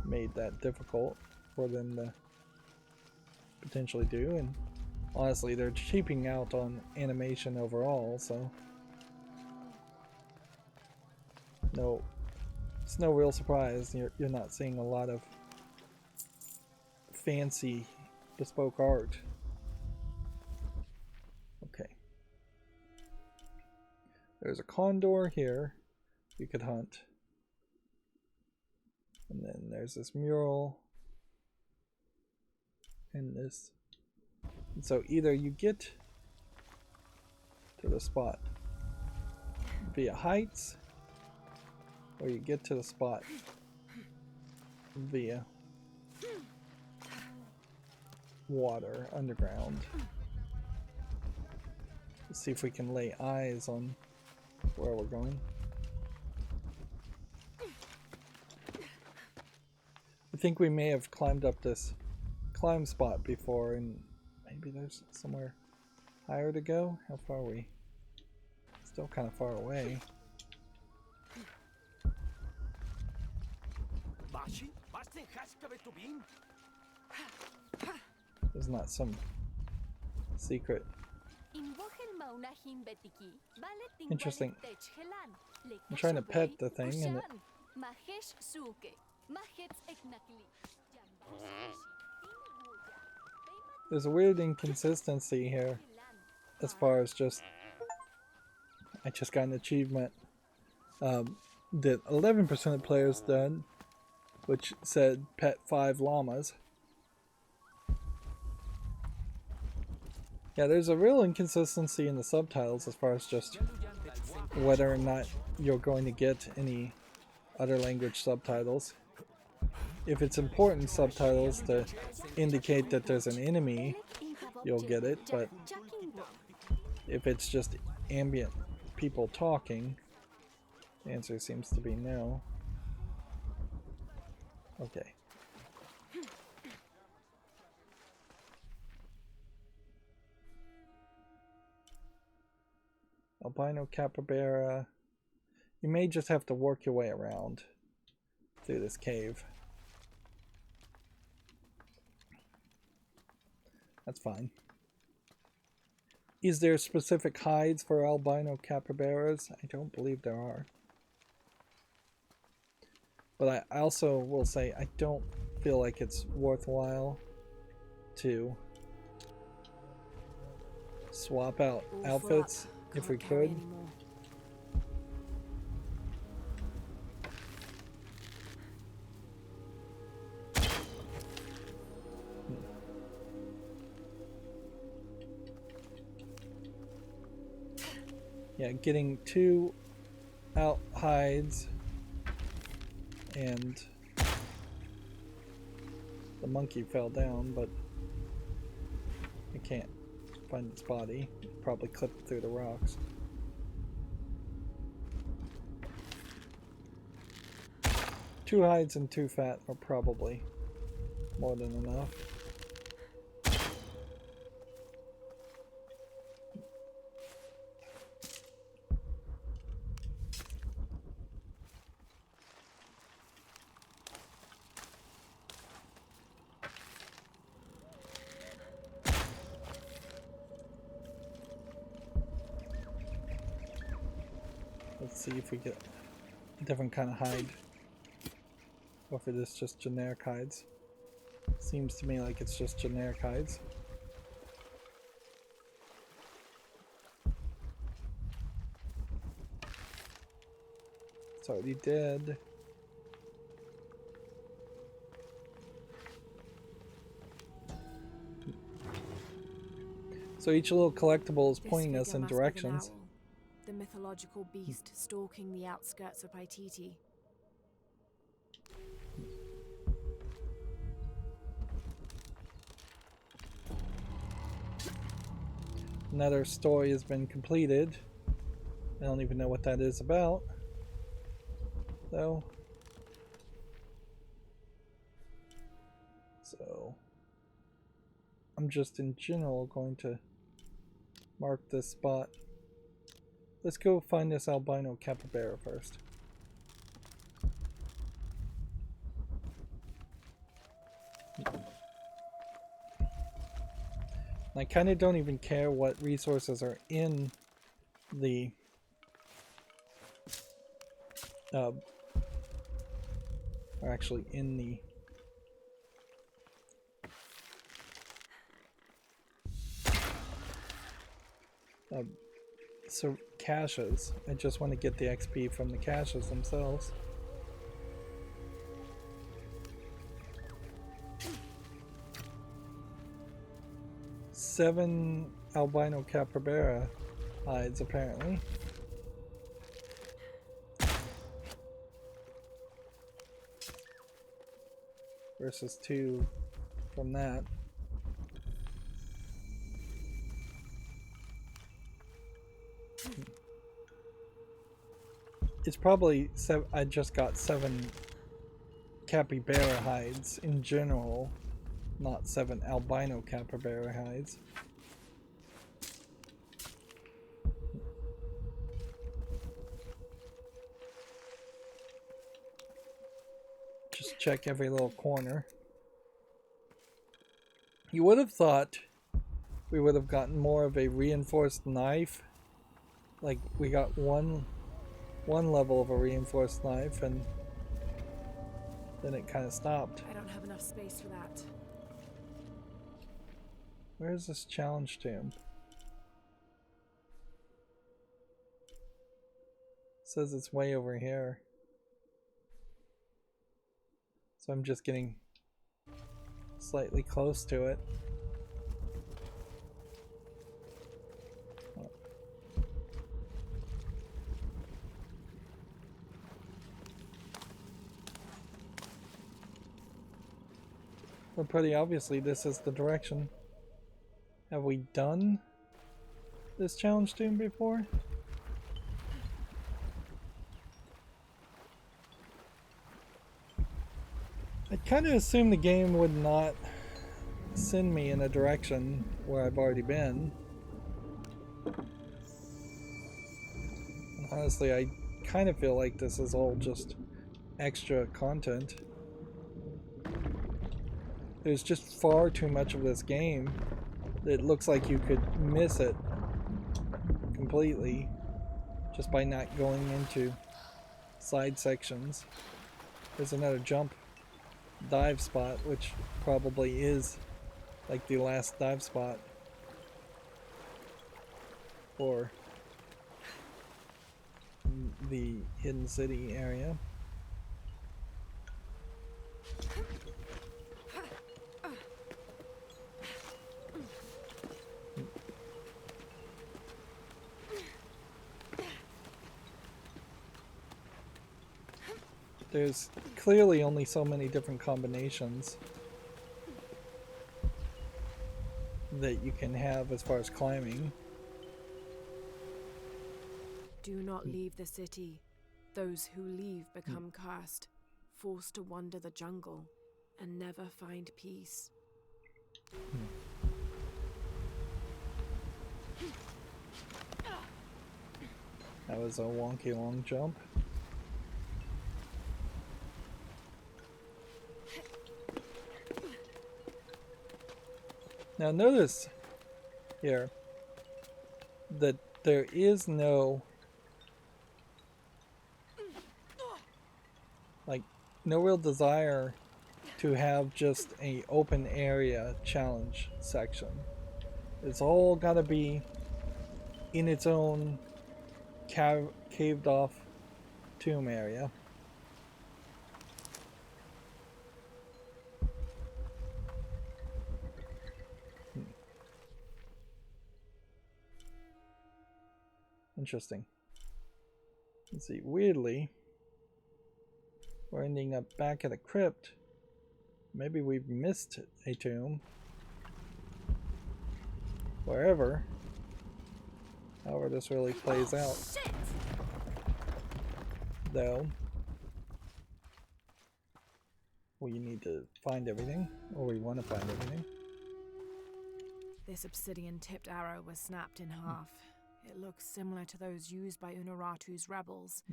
made that difficult for them to potentially do, and honestly they're cheaping out on animation overall, so it's no real surprise you're not seeing a lot of fancy bespoke art. Okay. There's a condor here you could hunt. And then there's this mural. And this. And so either you get to the spot via heights, or you get to the spot via water underground. Let's see if we can lay eyes on where we're going. I think we may have climbed up this climb spot before, and maybe there's somewhere higher to go. How far are we? Still kind of far away. There's not some secret. Interesting. I'm trying to pet the thing and there's a weird inconsistency here as far as just I just got an achievement that 11% of players done, which said pet 5 llamas. Yeah, there's a real inconsistency in the subtitles as far as just whether or not you're going to get any other language subtitles. If it's important subtitles to indicate that there's an enemy, you'll get it, but if it's just ambient people talking, the answer seems to be no. Okay. Albino capybara. You may just have to work your way around through this cave. That's fine. Is there specific hides for albino capybaras? I don't believe there are. But I also will say I don't feel like it's worthwhile to swap out outfits if we could. Yeah, getting 2 out hides and the monkey fell down, but I can't find its body. It probably clipped through the rocks. Two hides and 2 fat are probably more than enough. Let's see if we get a different kind of hide. Or if it is just generic hides. Seems to me like it's just generic hides. It's already dead. So each little collectible is This pointing us figure in must be the directions. owl, the mythological beast stalking the outskirts of Paititi. Another story has been completed. I don't even know what that is about, though. So I'm just in general going to mark this spot. Let's go find this albino capybara first. I kind of don't even care what resources are in the are actually in the so caches. I just want to get the XP from the caches themselves. Seven albino capybara hides apparently. Versus 2 from that. It's probably I just got 7 capybara hides in general, not 7 albino capybara hides. Just check every little corner. You would have thought we would have gotten more of a reinforced knife. Like we got one level of a reinforced knife and then it kind of stopped. I don't have enough space for that. Where's this challenge tomb? It says it's way over here. So I'm just getting slightly close to it. But pretty obviously this is the direction. Have we done this challenge tomb before? I kind of assumed the game would not send me in a direction where I've already been. And honestly, I kind of feel like this is all just extra content. There's just far too much of this game that it looks like you could miss it completely just by not going into side sections. There's another jump dive spot, which probably is like the last dive spot for the Hidden City area. There's clearly only so many different combinations that you can have as far as climbing. Do not leave the city. Those who leave become cursed, forced to wander the jungle, and never find peace. That was a wonky long jump. Now notice here that there is no no real desire to have just a open area challenge section. It's all gotta be in its own caved off tomb area. Interesting. Let's see, weirdly, we're ending up back at a crypt. Maybe we've missed a tomb. Wherever. However this really plays out. Though, we need to find everything, or we want to find everything. This obsidian-tipped arrow was snapped in half. It looks similar to those used by Unuratu's rebels.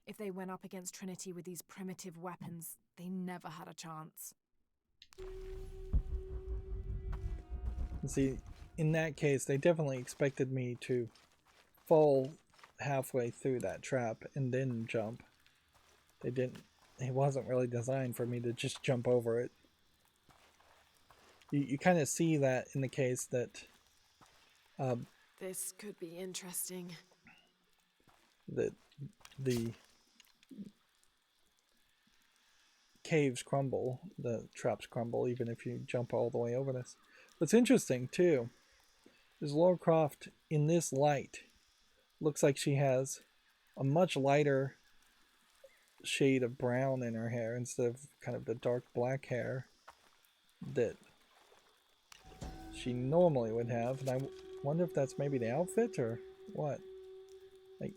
If they went up against Trinity with these primitive weapons, they never had a chance. See, in that case, they definitely expected me to fall halfway through that trap and then jump. They didn't. It wasn't really designed for me to just jump over it. You kind of see that in the case that This could be interesting. that the caves crumble, the traps crumble, even if you jump all the way over this. What's interesting too is Lara Croft in this light looks like she has a much lighter shade of brown in her hair instead of kind of the dark black hair that she normally would have, and I wonder if that's maybe the outfit or what. Like,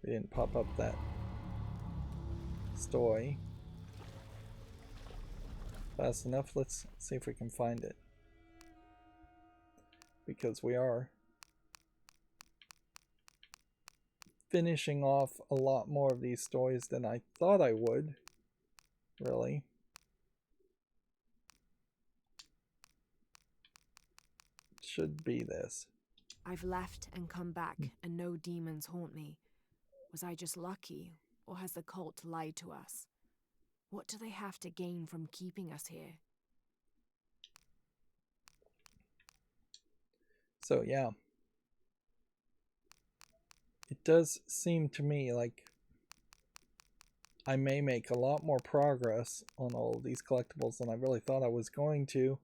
we didn't pop up that story fast enough. Let's see if we can find it, because we are finishing off a lot more of these stories than I thought I would, really. Should be this. I've left and come back, and no demons haunt me. Was I just lucky, or has the cult lied to us? What do they have to gain from keeping us here? So yeah, it does seem to me like I may make a lot more progress on all of these collectibles than I really thought I was going to,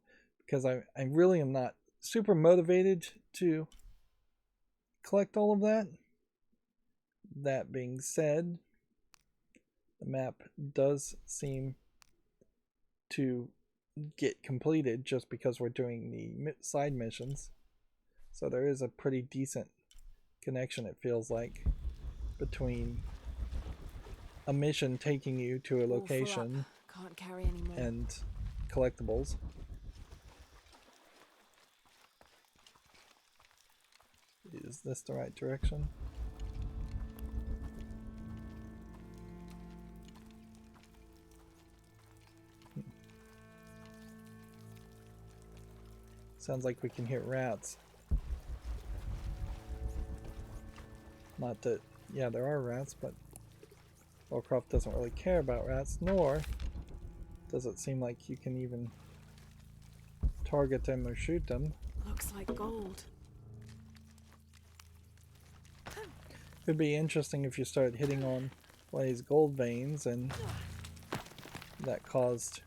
because I really am not super motivated to collect all of that. That being said, the map does seem to get completed just because we're doing the side missions. So there is a pretty decent connection, it feels like, between a mission taking you to a location Can't carry anymore. and collectibles. Is this the right direction? Sounds like we can hear rats. Not that, yeah, there are rats, but Lara Croft doesn't really care about rats, nor does it seem like you can even target them or shoot them. Looks like gold. Could be interesting if you start hitting on one of these gold veins and that caused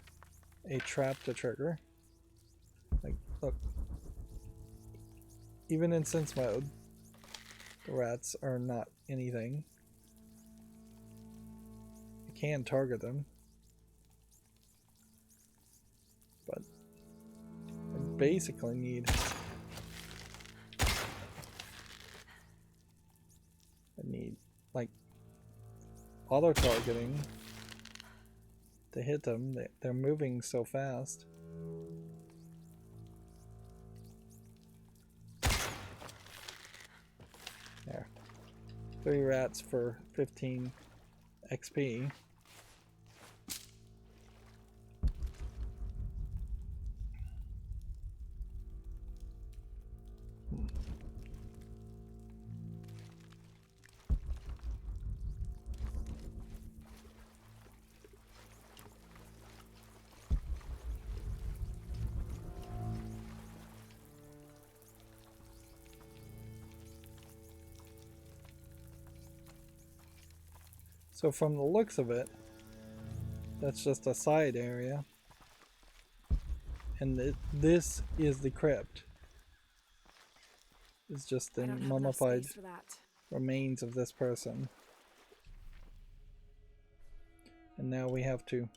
a trap to trigger. Like, look. Even in sense mode, the rats are not anything. You can target them, but I basically need like auto targeting to hit them. They're moving so fast. There. 3 rats for 15 XP. So from the looks of it, that's just a side area. And this is the crypt. is just the I don't have enough mummified space for that. remains of this person. And now we have to...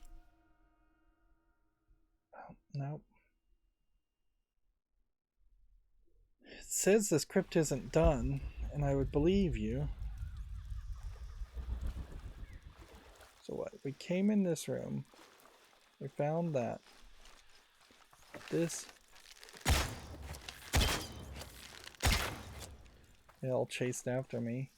Oh, no. It says this crypt isn't done, and I would believe you. So what? We came in this room. We found that. This... They all chased after me.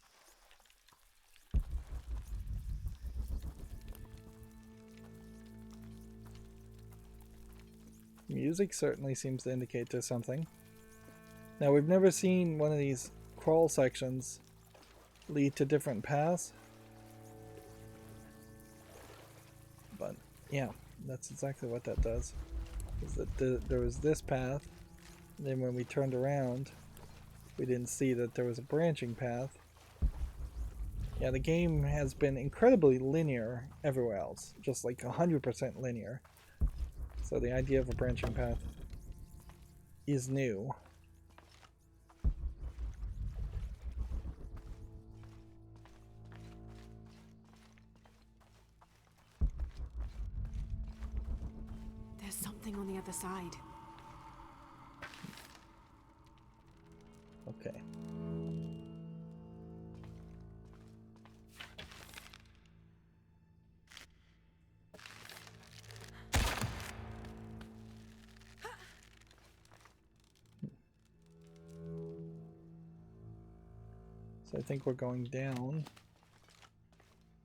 Music certainly seems to indicate there's something. Now, we've never seen one of these crawl sections lead to different paths. But, yeah, that's exactly what that does. Is that there was this path, and then when we turned around, we didn't see that there was a branching path. Yeah, the game has been incredibly linear everywhere else. Just like 100% linear. So the idea of a branching path is new. There's something on the other side. Okay. So I think we're going down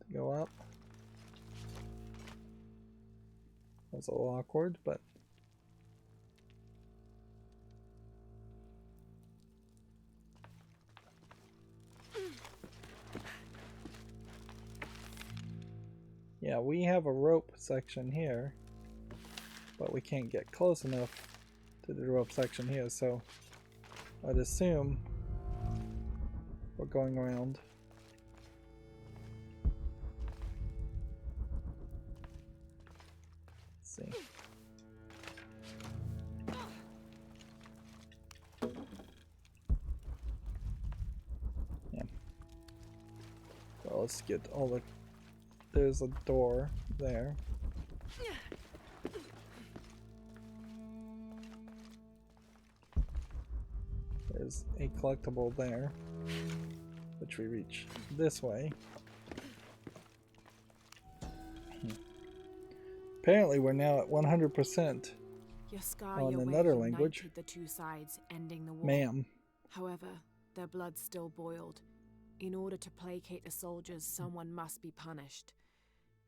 to go up. That's a little awkward, but yeah, we have a rope section here, but we can't get close enough to the rope section here, so I'd assume we're going around. Let's see. Yeah. So let's get all the... There's a door there. There's a collectible there, which we reach this way. Apparently we're now at 100% on another language. The two sides, ending the war. Ma'am. However, their blood still boiled. In order to placate the soldiers, someone must be punished.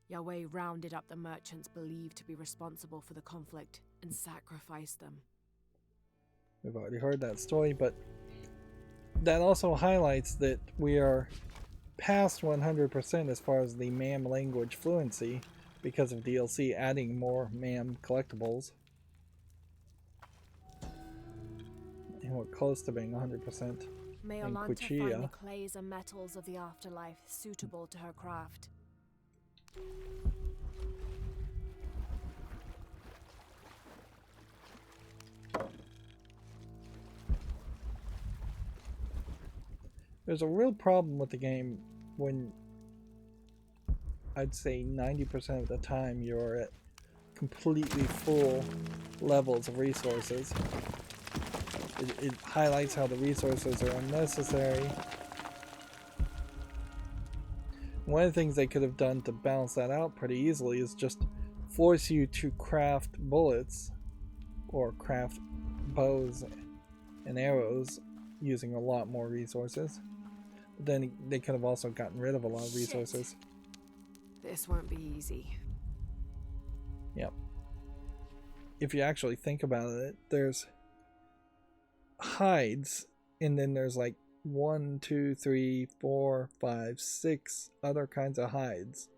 Yahweh rounded up the merchants believed to be responsible for the conflict and sacrificed them. We've already heard that story, but that also highlights that we are past 100% as far as the MAM language fluency because of DLC adding more MAM collectibles. And we're close to being 100%. May in Olanta Kuchia. find the clays and metals of the afterlife suitable to her craft. There's a real problem with the game when I'd say 90% of the time you're at completely full levels of resources. It highlights how the resources are unnecessary. One of the things they could have done to balance that out pretty easily is just force you to craft bullets or craft bows and arrows using a lot more resources. But then they could have also gotten rid of a lot of resources. This won't be easy. Yep. If you actually think about it, there's hides, and then there's like 1, 2, 3, 4, 5, 6 other kinds of hides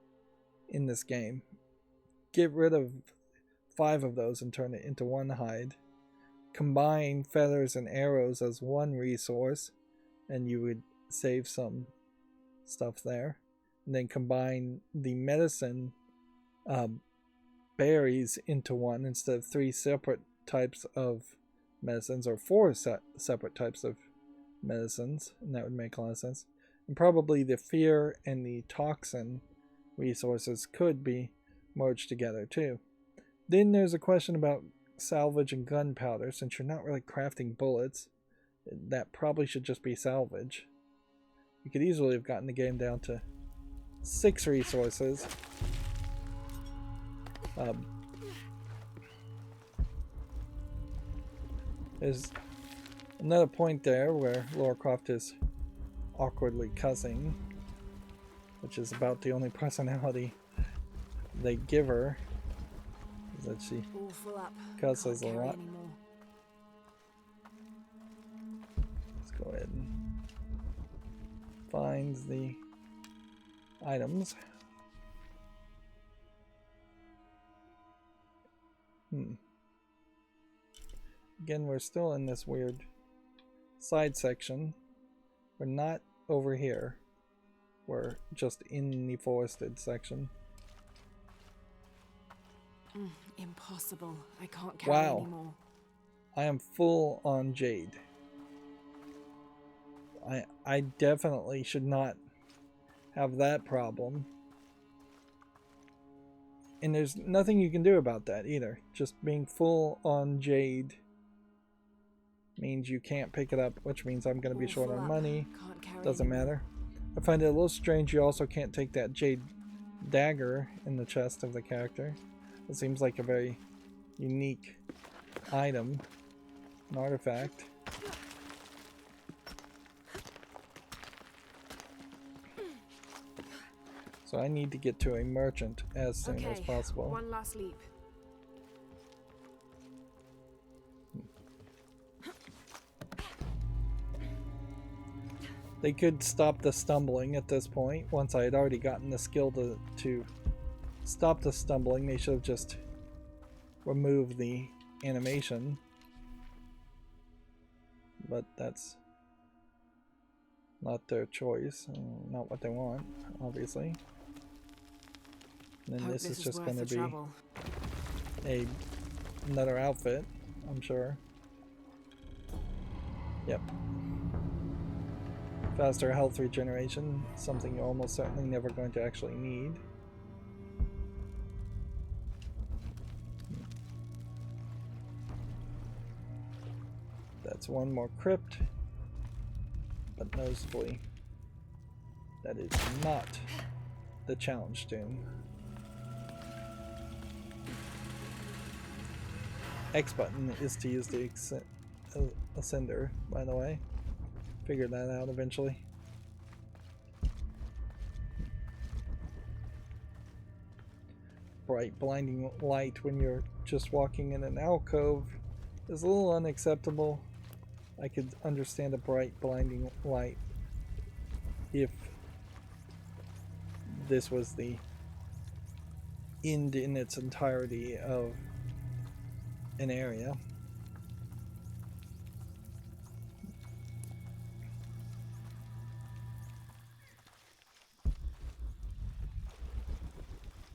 in this game. Get rid of 5 of those and turn it into one hide. Combine feathers and arrows as one resource, and you would save some stuff there. And then combine the medicine berries into one instead of 3 separate types of medicines, or 4 separate types of medicines, and that would make a lot of sense. And probably the fear and the toxin resources could be merged together too. Then there's a question about salvage and gunpowder. Since you're not really crafting bullets, that probably should just be salvage. You could easily have gotten the game down to 6 resources. There's another point there where Lara Croft is awkwardly cussing, which is about the only personality they give her, is that she cusses a lot. Let's go ahead and find the items. Again, we're still in this weird side section. We're not over here. We're just in the forested section. Impossible. I can't carry anymore. I am full on jade. I definitely should not have that problem. And there's nothing you can do about that either. Just being full on jade means you can't pick it up, which means I'm going to be short on money. Doesn't matter. I find it a little strange you also can't take that jade dagger in the chest of the character. It seems like a very unique item, an artifact. So I need to get to a merchant as soon as possible. One last leap. They could stop the stumbling at this point. Once I had already gotten the skill to stop the stumbling, they should have just removed the animation. But that's not their choice, not what they want, obviously. And then this is just going to be another outfit, I'm sure. Yep. Faster health regeneration, something you're almost certainly never going to actually need. That's one more crypt, but noticeably that is not the challenge tomb. X button is to use the ascender, by the way. Figured that out eventually. Bright blinding light when you're just walking in an alcove is a little unacceptable. I could understand a bright blinding light if this was the end in its entirety of an area.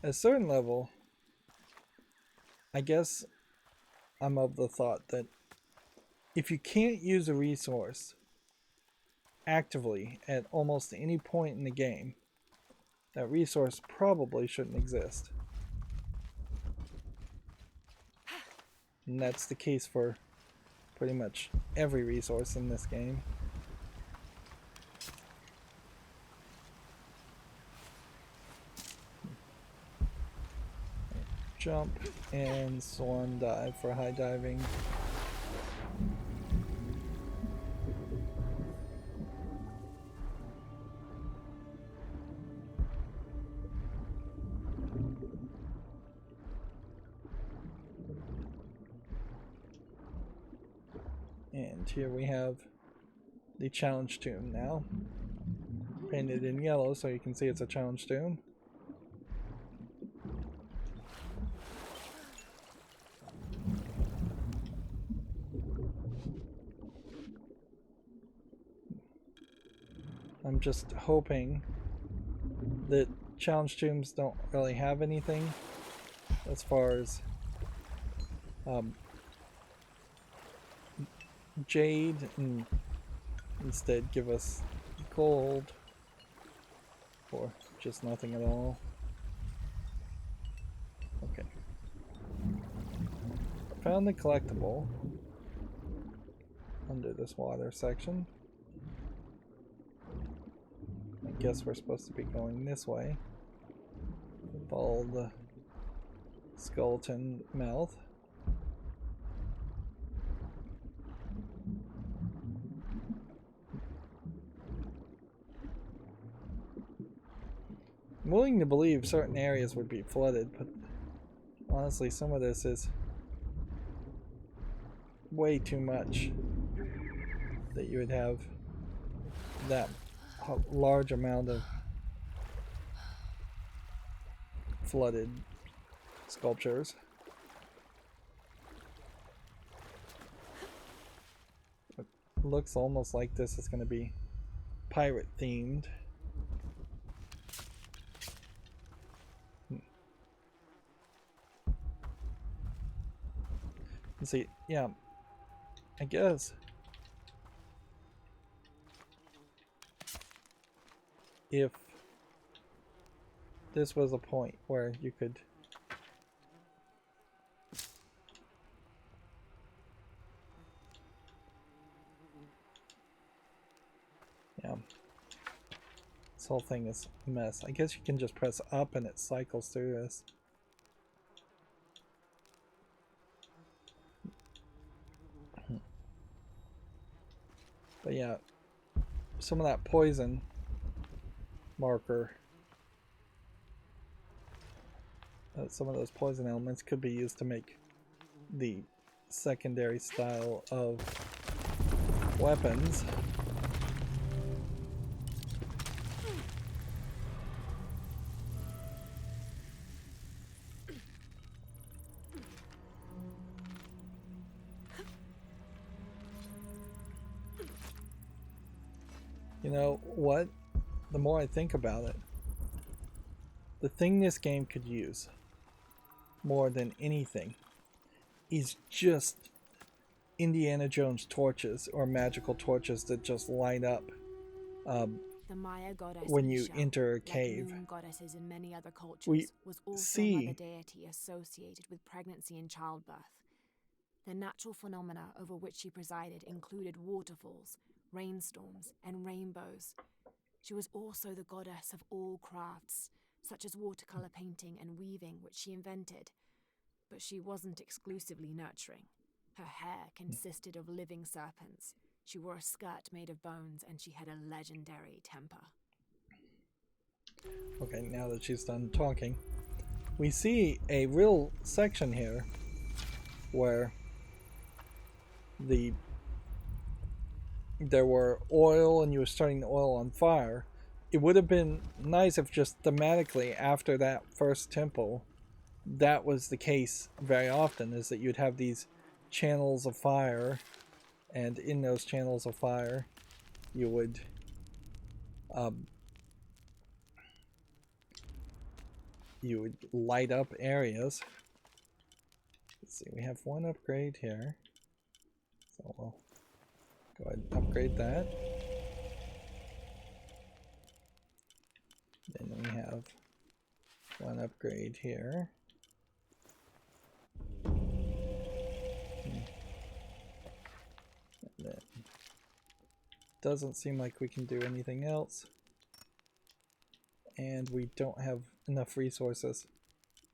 At a certain level, I guess I'm of the thought that if you can't use a resource actively at almost any point in the game, that resource probably shouldn't exist. And that's the case for pretty much every resource in this game. Jump and swan dive for high diving. And here we have the challenge tomb now, painted in yellow so you can see it's a challenge tomb. I'm just hoping that challenge tombs don't really have anything as far as jade and instead give us gold or just nothing at all. Okay. Found the collectible under this water section. I guess we're supposed to be going this way. Follow the skeleton mouth. I'm willing to believe certain areas would be flooded, but honestly some of this is way too much that you would have that large amount of flooded sculptures. It looks almost like this is going to be pirate themed. Let's see, yeah, I guess if this was a point where you could this whole thing is a mess. I guess you can just press up and it cycles through this. But yeah, some of that poison marker, some of those poison elements could be used to make the secondary style of weapons. You know what? The more I think about it, the thing this game could use more than anything is just Indiana Jones torches or magical torches that just light up The Maya goddess when you Isha, enter a like cave. moon goddesses in many other cultures, We was also see- a mother deity associated with pregnancy and childbirth. The natural phenomena over which she presided included waterfalls, rainstorms, and rainbows. She was also the goddess of all crafts, such as watercolor painting and weaving, which she invented. But she wasn't exclusively nurturing. Her hair consisted of living serpents. She wore a skirt made of bones, and she had a legendary temper. Okay, now that she's done talking, we see a real section here where there were oil and you were starting the oil on fire. It would have been nice if just thematically after that first temple that was the case very often, is that you'd have these channels of fire, and in those channels of fire you would light up areas. Let's see, we have one upgrade here, so we'll go ahead and upgrade that. Then we have one upgrade here. And then doesn't seem like we can do anything else. And we don't have enough resources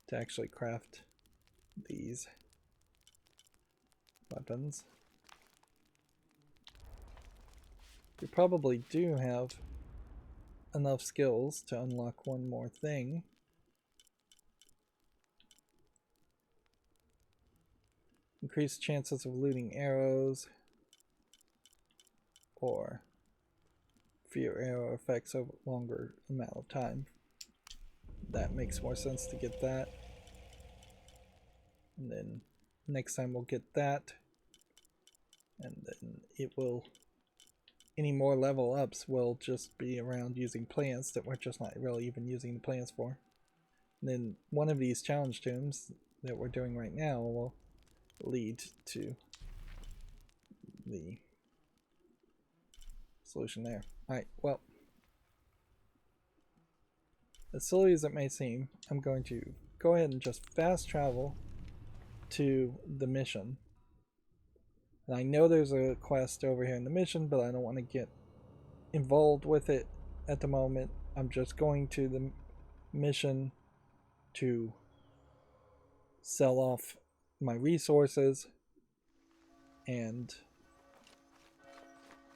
to actually craft these weapons. We probably do have enough skills to unlock one more thing. Increased chances of looting arrows, or fewer arrow effects over a longer amount of time. That makes more sense to get that. And then next time we'll get that. And then it will, any more level ups will just be around using plants that we're just not really even using the plants for. And then one of these challenge tombs that we're doing right now will lead to the solution there. Alright, well, as silly as it may seem, I'm going to go ahead and just fast travel to the mission. And I know there's a quest over here in the mission, but I don't want to get involved with it at the moment. I'm just going to the mission to sell off my resources. And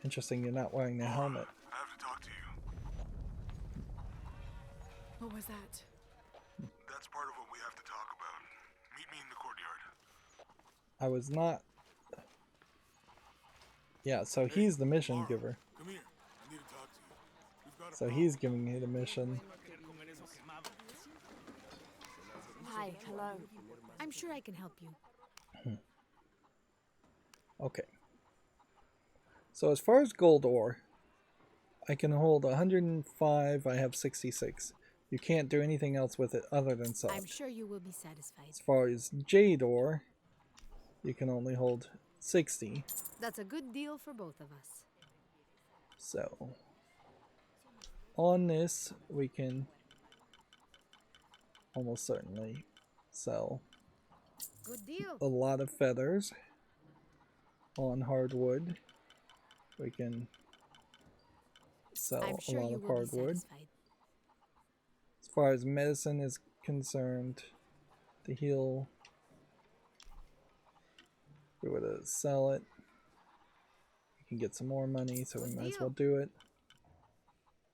interesting, you're not wearing the helmet. I have to talk to you. What was that? That's part of what we have to talk about. Meet me in the courtyard. I was not. Yeah, so he's the mission giver. Come here. I need to talk to you. We've got a So he's giving me the mission. Hi, hello. I'm sure I can help you. Okay. So as far as gold ore, I can hold 105, I have 66. You can't do anything else with it other than sell. I'm sure you will be satisfied. As far as jade ore, you can only hold 60. That's a good deal for both of us. So on this, we can almost certainly sell Good deal. a lot of feathers. On hardwood, we can sell I'm sure a lot you of will be hardwood. satisfied. As far as medicine is concerned, to heal, if we were to sell it, we can get some more money, so we Good might as deal. well do it.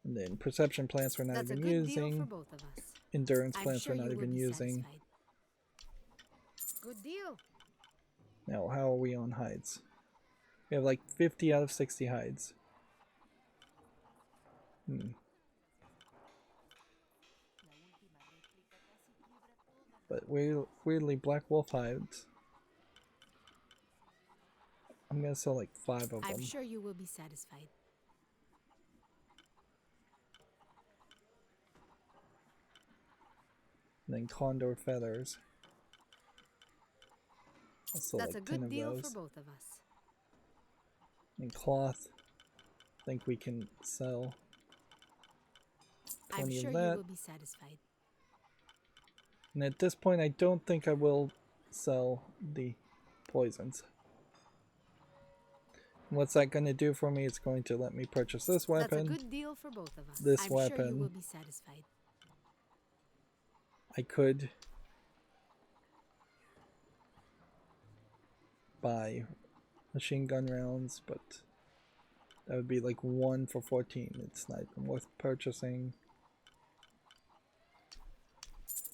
And then perception plants we're not That's a even good deal for using. both of us. Endurance I'm plants sure we're not you will even be using. satisfied. Good deal. Now, how are we on hides? We have like 50 out of 60 hides. But weirdly, black wolf hides. I'm gonna sell like 5 of them. I'm sure you will be satisfied. And then condor feathers. I'll sell That's like a 10 good of deal those. for both of us. And cloth, I think we can sell 20 I'm sure of you that. will be satisfied. And at this point, I don't think I will sell the poisons. What's that going to do for me? It's going to let me purchase this weapon. That's a good deal for both of us. This I'm sure you weapon. will be satisfied. I could buy machine gun rounds, but that would be like 1 for 14. It's not even worth purchasing.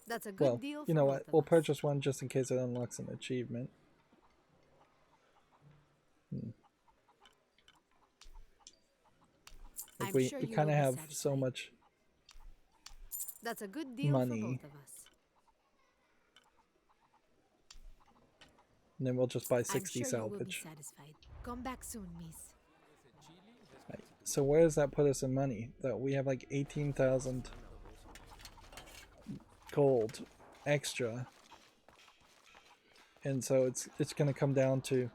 That's a good Well, deal for you know both what? of We'll us. purchase one just in case it unlocks an achievement. Like I'm we sure you kind will of be have so satisfied. much That's a good deal money. for both of us. And then we'll just buy I'm 60 sure you will be salvage. satisfied. Come back soon, miss. Right. So where does that put us in money? That we have like 18,000 gold extra. And so it's going to come down to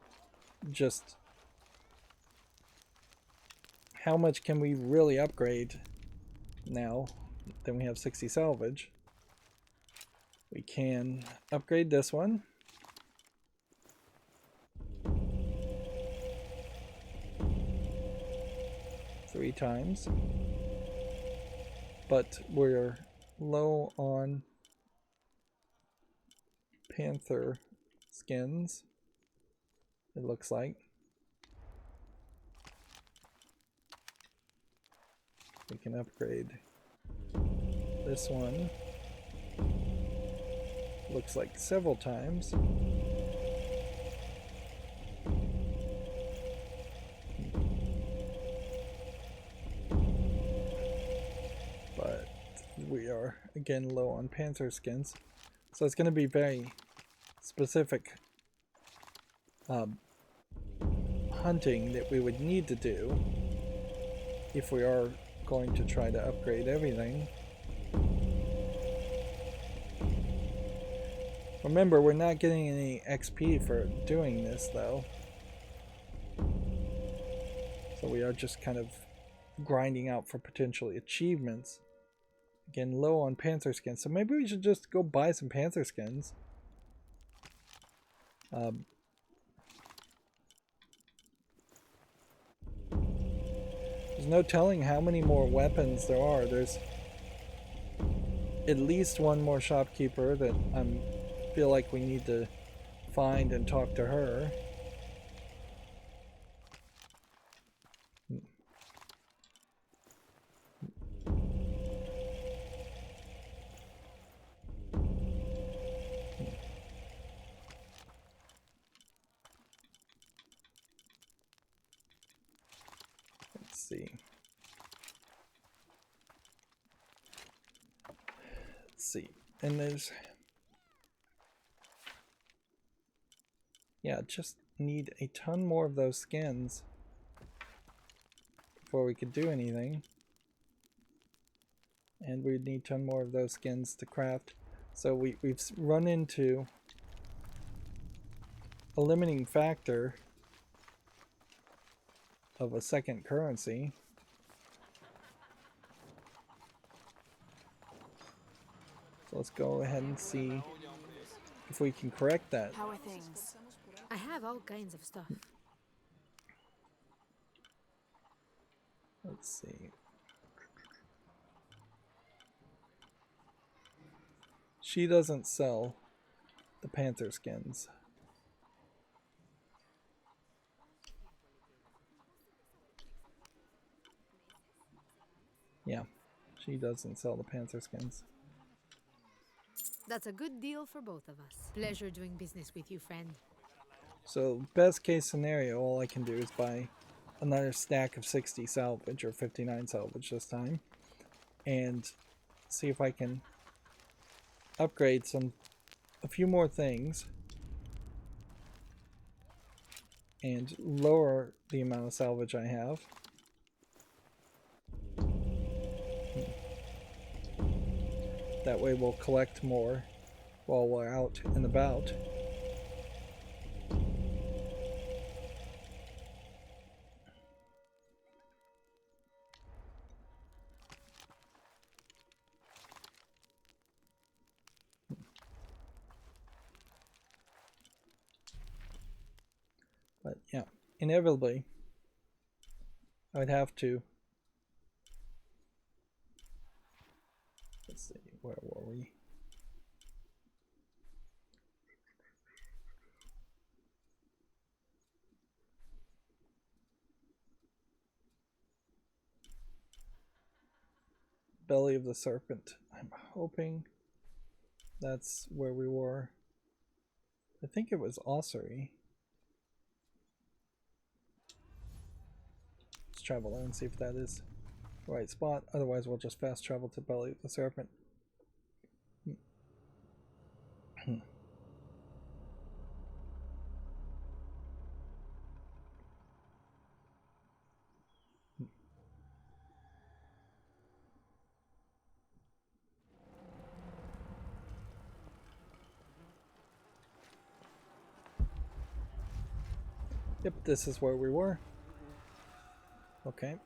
just how much can we really upgrade now that we have 60 salvage. We can upgrade this one. Three times. But we're low on panther skins, it looks like. We can upgrade this one. Looks like several times. But we are again low on panther skins. So it's going to be very specific hunting that we would need to do if we are going to try to upgrade everything. Remember, we're not getting any XP for doing this though. So we are just kind of grinding out for potentially achievements. Again, low on panther skins, so maybe we should just go buy some panther skins. There's no telling how many more weapons there are. There's at least one more shopkeeper that I feel like we need to find and talk to her. Let's see. And there's, yeah, just need a ton more of those skins before we could do anything. And we'd need a ton more of those skins to craft. So we've run into a limiting factor of a second currency. So let's go ahead and see if we can correct that. How are things? I have all kinds of stuff. Let's see. She doesn't sell the panther skins. Yeah, she doesn't sell the panther skins. That's a good deal for both of us. Pleasure doing business with you, friend. So best case scenario, all I can do is buy another stack of 60 salvage or 59 salvage this time, and see if I can upgrade a few more things and lower the amount of salvage I have. That way we'll collect more while we're out and about. But yeah, inevitably, I would have to. Let's see, where were we? Belly of the Serpent. I'm hoping that's where we were. I think it was Ossuary. Let's travel there and see if that is the right spot. Otherwise, we'll just fast travel to Belly of the Serpent. Yep, this is where we were. Okay.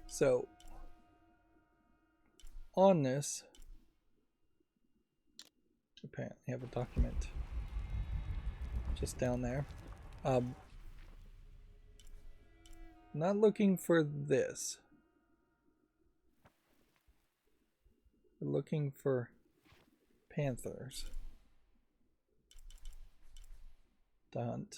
So, on this, apparently I have a document just down there. Not looking for this. We're looking for panthers to hunt.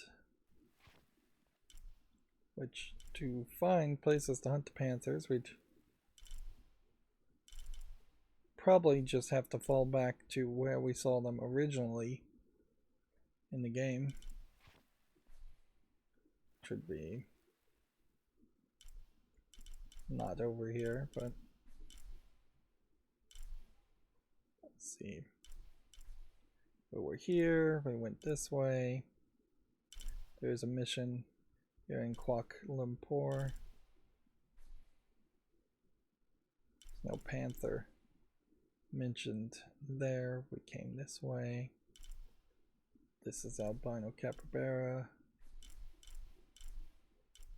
Which, to find places to hunt the panthers, we'd probably just have to fall back to where we saw them originally in the game. Should be not over here, but let's see. We were here, we went this way. There's a mission here in Kuala Lumpur. There's no panther mentioned there. We came this way. This is albino capybara.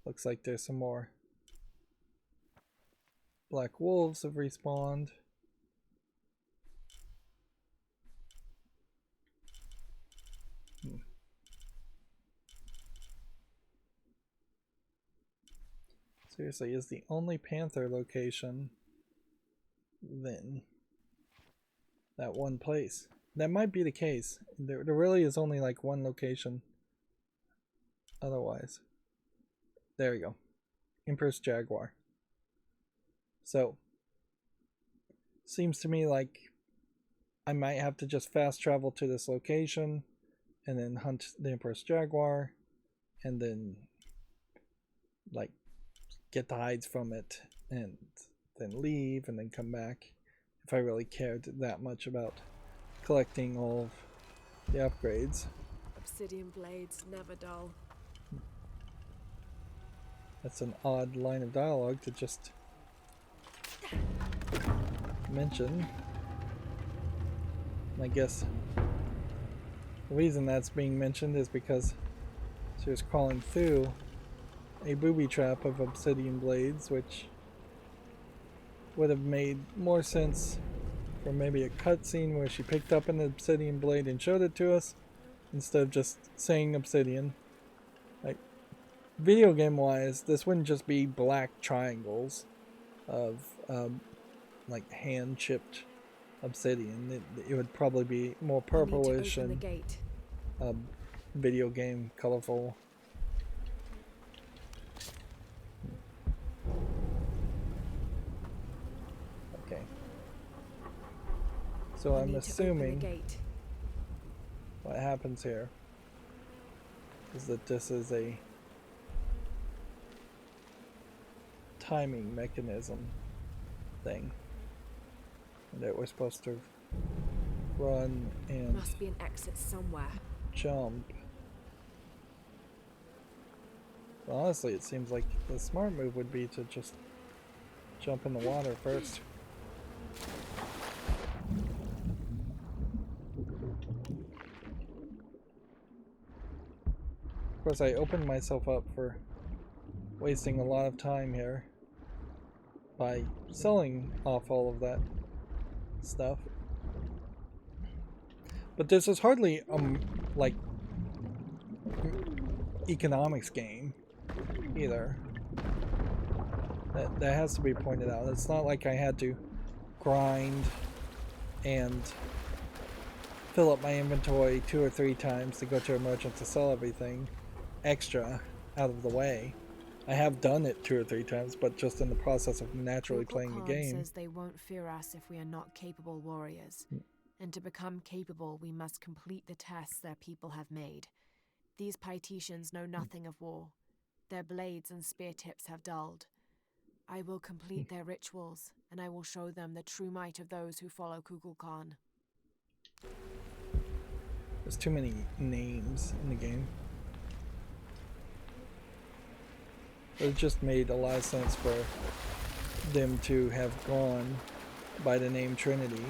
Looks like there's some more black wolves have respawned. Seriously, is the only panther location then that one place? That might be the case. There really is only like one location otherwise. There we go. Empress Jaguar. So, seems to me like I might have to just fast travel to this location and then hunt the Empress Jaguar and then like get the hides from it and then leave and then come back if I really cared that much about collecting all of the upgrades. Obsidian blades, never dull. That's an odd line of dialogue to just mention. I guess the reason that's being mentioned is because she was crawling through a booby trap of obsidian blades, which would have made more sense for maybe a cutscene where she picked up an obsidian blade and showed it to us instead of just saying obsidian. Like, video game wise, this wouldn't just be black triangles of like hand chipped obsidian. It would probably be more purplish and video game colorful. Okay. So I'm assuming what happens here is that this is a timing mechanism thing. And that we're supposed to run and must be an exit somewhere. Jump. Well, honestly, it seems like the smart move would be to just jump in the water first. Of course, I opened myself up for wasting a lot of time here by selling off all of that stuff. But this is hardly like economics game either. That has to be pointed out. It's not like I had to grind and fill up my inventory 2 or 3 times to go to a merchant to sell everything extra out of the way. I have done it 2 or 3 times, but just in the process of naturally playing the game. Says they won't fear us if we are not capable warriors. And to become capable, we must complete the tests their people have made. These Pytetians know nothing of war. Their blades and spear tips have dulled. I will complete their rituals, and I will show them the true might of those who follow Kukulkan. There's too many names in the game. It just made a lot of sense for them to have gone by the name Trinity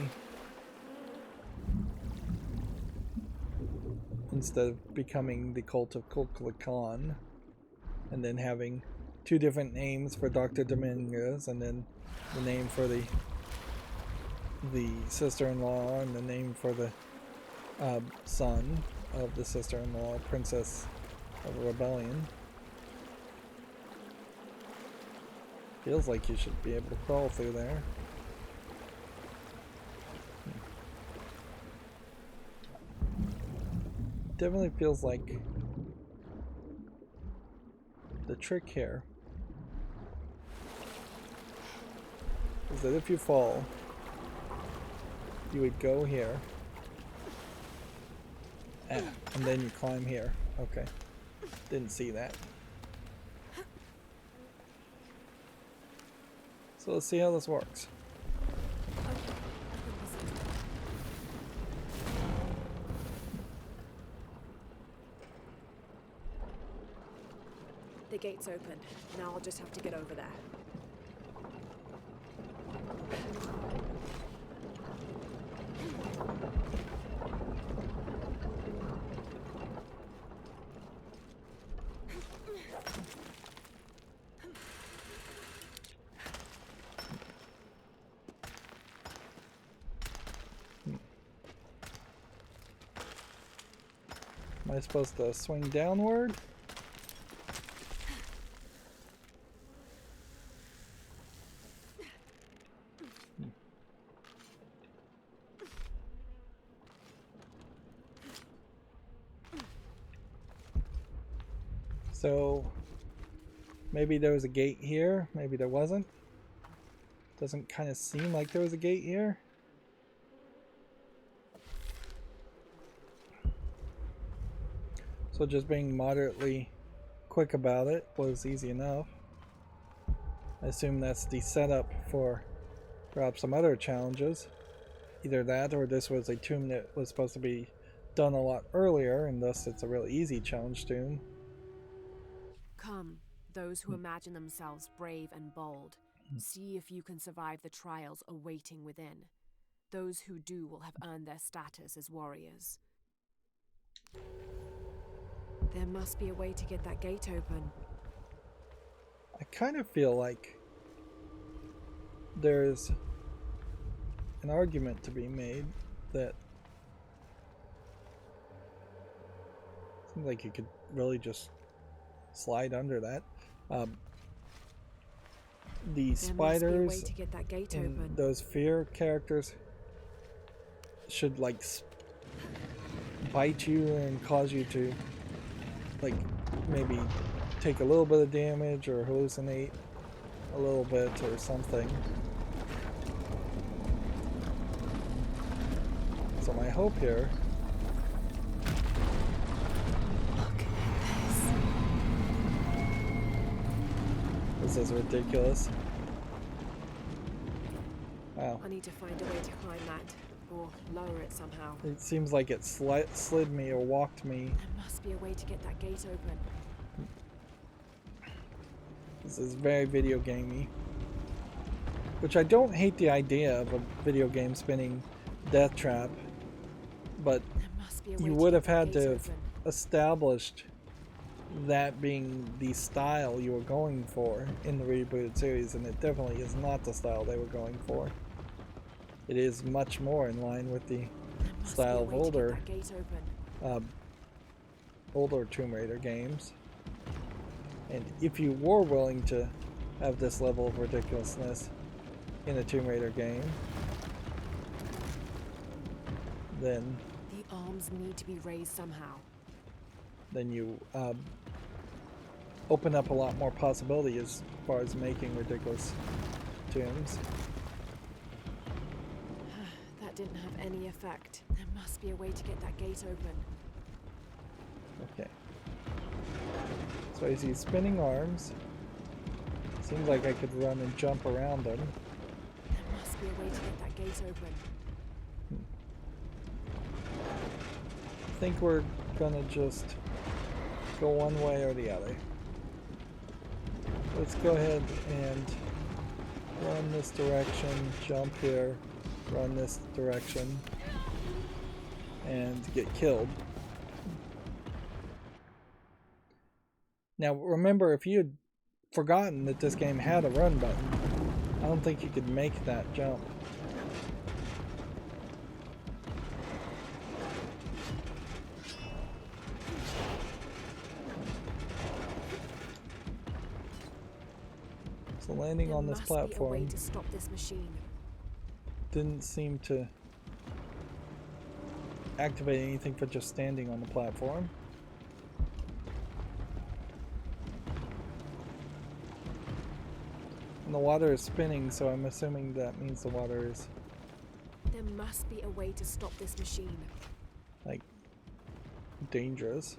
instead of becoming the cult of Kukulkan and then having 2 different names for Dr. Dominguez and then the name for the sister-in-law and the name for the son of the sister-in-law, Princess of Rebellion. Feels like you should be able to crawl through there. Definitely feels like the trick here is that if you fall, you would go here, and then you climb here. Okay, didn't see that. So let's see how this works. The gate's open. Now I'll just have to get over there. Am I supposed to swing downward? So maybe there was a gate here, maybe there wasn't. Doesn't kind of seem like there was a gate here. So just being moderately quick about it was easy enough. I assume that's the setup for perhaps some other challenges. Either that or this was a tomb that was supposed to be done a lot earlier, and thus it's a really easy challenge tomb. Come, those who imagine themselves brave and bold. See if you can survive the trials awaiting within. Those who do will have earned their status as warriors. There must be a way to get that gate open. I kind of feel like there's an argument to be made that seems like you could really just slide under that. The spiders to get that gate in open. those fear characters should like bite you and cause you to like maybe take a little bit of damage or hallucinate a little bit or something. So my hope here this is ridiculous. Wow. I need to find a way to climb that, or lower it somehow. It seems like it slid me or walked me. There must be a way to get that gate open. This is very video gamey. Which I don't hate the idea of a video game spinning death trap, but There must be a way you to would get have that had gate to have open. established that being the style you were going for in the rebooted series, and it definitely is not the style they were going for. It is much more in line with the There must style be of a way to get older that gate open. older Tomb Raider games. And if you were willing to have this level of ridiculousness in a Tomb Raider game, then The arms need to be raised somehow. you open up a lot more possibility as far as making ridiculous tombs. That didn't have any effect. There must be a way to get that gate open. Okay. So I see spinning arms. Seems like I could run and jump around them. There must be a way to get that gate open. I think we're gonna just go one way or the other. Let's go ahead and run this direction, jump here, run this direction, and get killed. Now remember, if you had forgotten that this game had a run button, I don't think you could make that jump. So landing on this There must be a way platform to stop this machine. didn't seem to activate anything for just standing on the platform. And the water is spinning, so I'm assuming that means the water is There must be a way to stop this machine. like dangerous.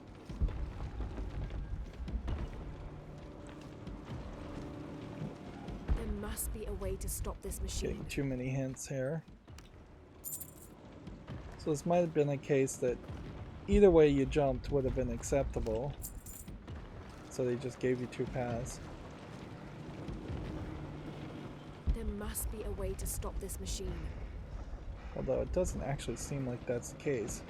There must be a way to stop this machine. Getting too many hints here. So this might have been a case that either way you jumped would have been acceptable. So they just gave you two paths. There must be a way to stop this machine. Although it doesn't actually seem like that's the case.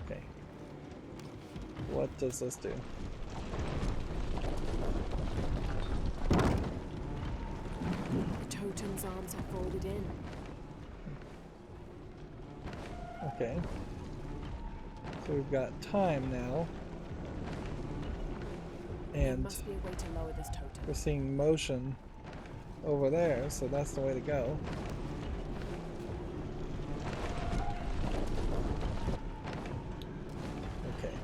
Okay. What does this do? The totem's arms are folded in. Okay. So we've got time now. There And must be a way to lower this totem. we're seeing motion over there, so that's the way to go. Okay.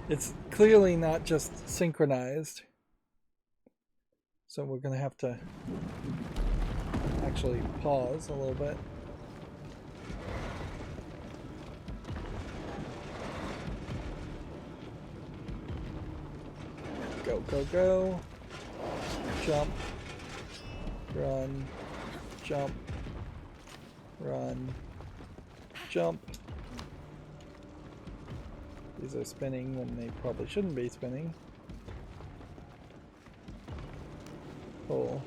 It's clearly not just synchronized, so we're gonna have to actually pause a little bit. Go, go, go. Jump. Run. Jump. Run. Jump. These are spinning when they probably shouldn't be spinning. Pull.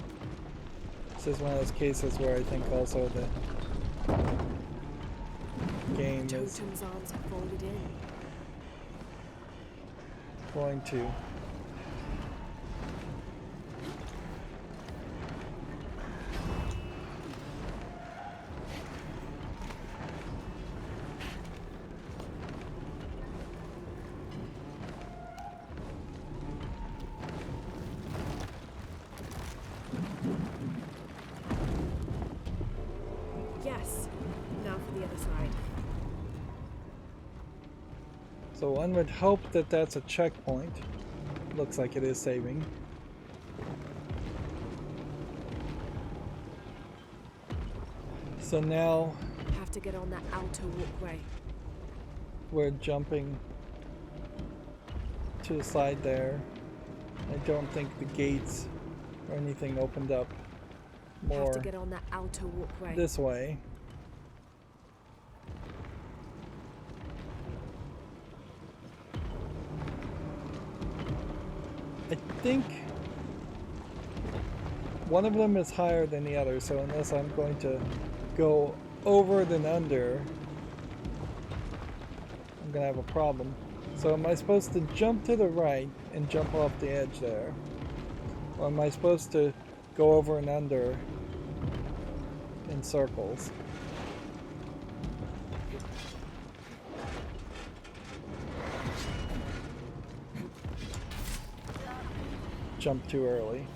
This is one of those cases where I think also the game is Totem's arms are folded in. going to Yes. Now for the other side. So one would hope that that's a checkpoint. Looks like it is saving. So now Have to get on that outer walkway. we're jumping to the side there. I don't think the gates or anything opened up Have more to get on that outer walkway. this way. I think one of them is higher than the other, so unless I'm going to go over than under, I'm gonna have a problem. So am I supposed to jump to the right and jump off the edge there? Or am I supposed to go over and under in circles? Jump too early.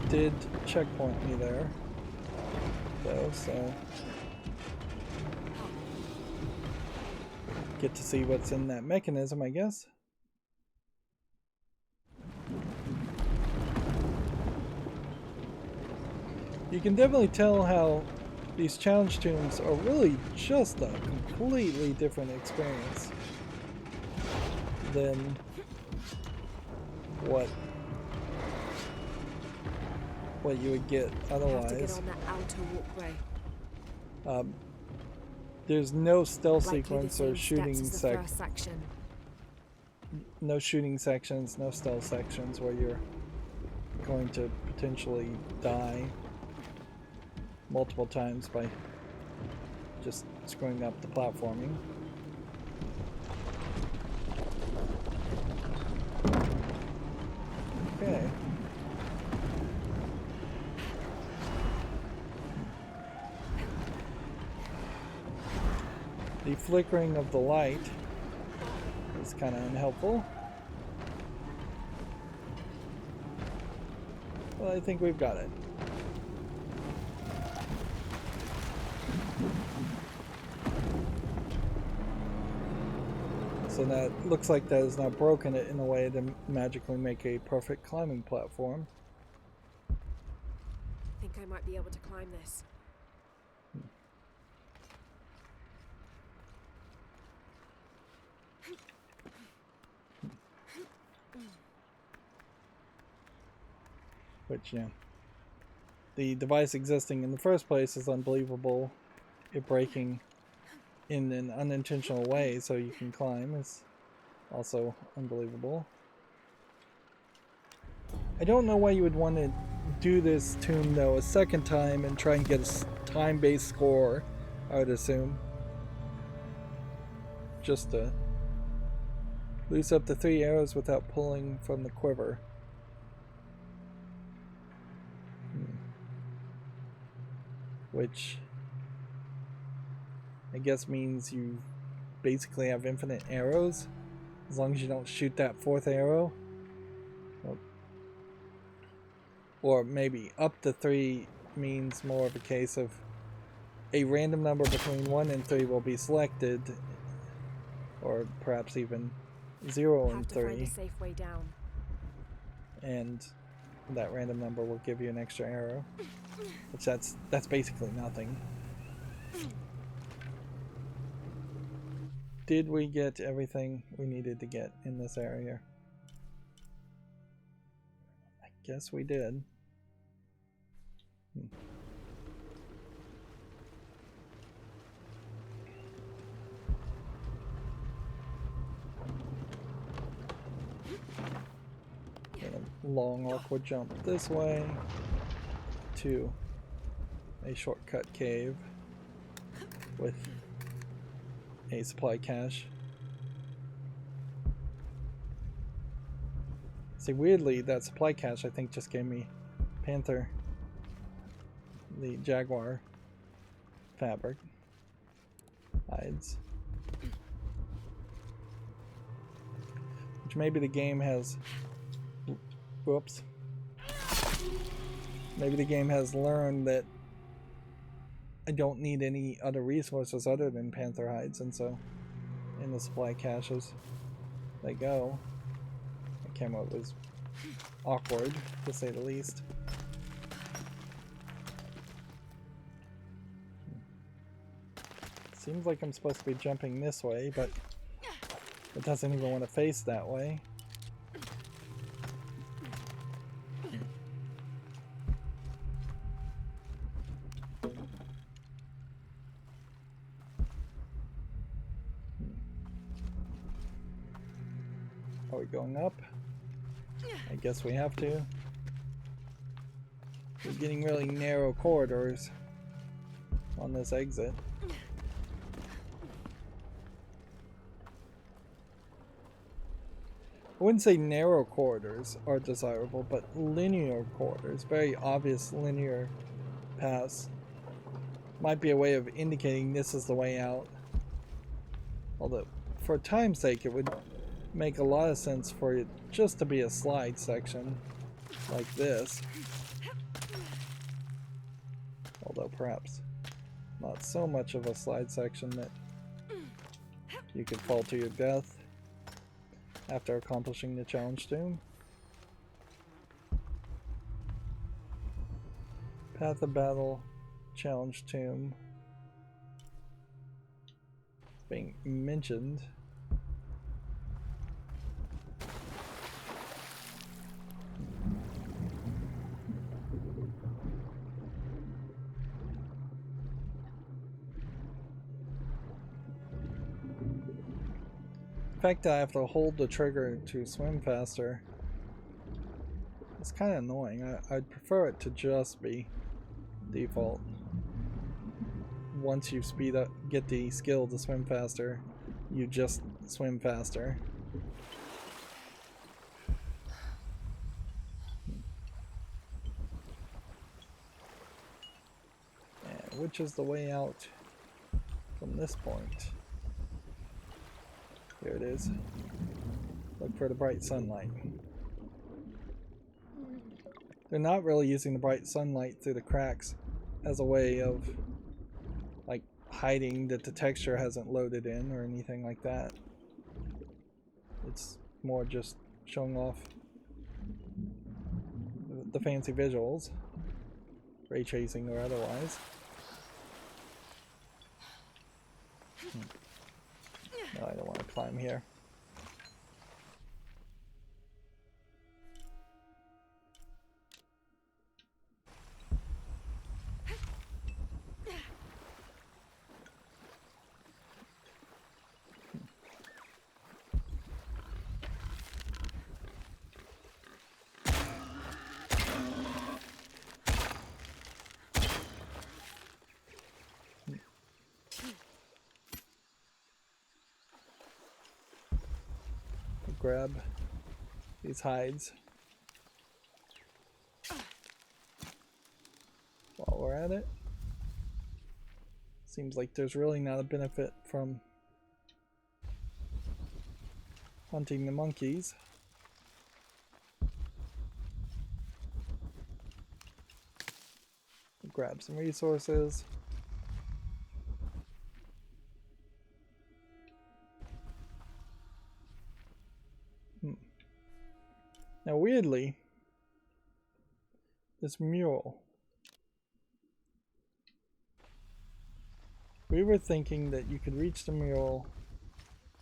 Did checkpoint me there, though, so get to see what's in that mechanism, I guess. You can definitely tell how these challenge tombs are really just a completely different experience than what you would get otherwise. Have to get on that outer walkway. There's no stealth Likely sequence the or same shooting steps as the first section. no shooting sections, no stealth sections where you're going to potentially die multiple times by just screwing up the platforming. Okay. The flickering of the light is kind of unhelpful. Well, I think we've got it. So that looks like that has now broken it in a way to magically make a perfect climbing platform. Think I might be able to climb this. Which, yeah. The device existing in the first place is unbelievable. It breaking in an unintentional way so you can climb is also unbelievable. I don't know why you would want to do this tomb though a second time and try and get a time-based score, I would assume. Just to Loose up to 3 arrows without pulling from the quiver. Which I guess means you basically have infinite arrows as long as you don't shoot that 4th arrow. Or maybe up to 3 means more of a case of a random number between 1 and 3 will be selected, or perhaps even 0 and 3. Find a safe way down. And that random number will give you an extra arrow, which that's basically nothing. Did we get everything we needed to get in this area? I guess we did. A long awkward jump this way to a shortcut cave with a supply cache. See, weirdly, that supply cache I think just gave me Panther, the Jaguar fabric hides, which maybe the game has. Whoops. Maybe the game has learned that I don't need any other resources other than Panther hides, and so in the supply caches they go. The camera was awkward, to say the least. Seems like I'm supposed to be jumping this way, but it doesn't even want to face that way. Are we going up? I guess we have to. We're getting really narrow corridors on this exit. I wouldn't say narrow corridors are desirable, but linear corridors, very obvious linear paths, might be a way of indicating this is the way out. Although, for time's sake, it would make a lot of sense for it just to be a slide section like this. Although perhaps not so much of a slide section that you could fall to your death after accomplishing the challenge tomb. Path of Battle, challenge tomb being mentioned. The fact that I have to hold the trigger to swim faster is kind of annoying. I'd prefer it to just be default. Once you speed up, get the skill to swim faster, you just swim faster. And which is the way out from this point? Here it is. Look for the bright sunlight. They're not really using the bright sunlight through the cracks as a way of like hiding that the texture hasn't loaded in or anything like that. It's more just showing off the fancy visuals, ray tracing or otherwise. No, I don't want to climb here. grab these hides while we're at it. Seems like there's really not a benefit from hunting the monkeys. Grab some resources. Now weirdly, this mural, we were thinking that you could reach the mural,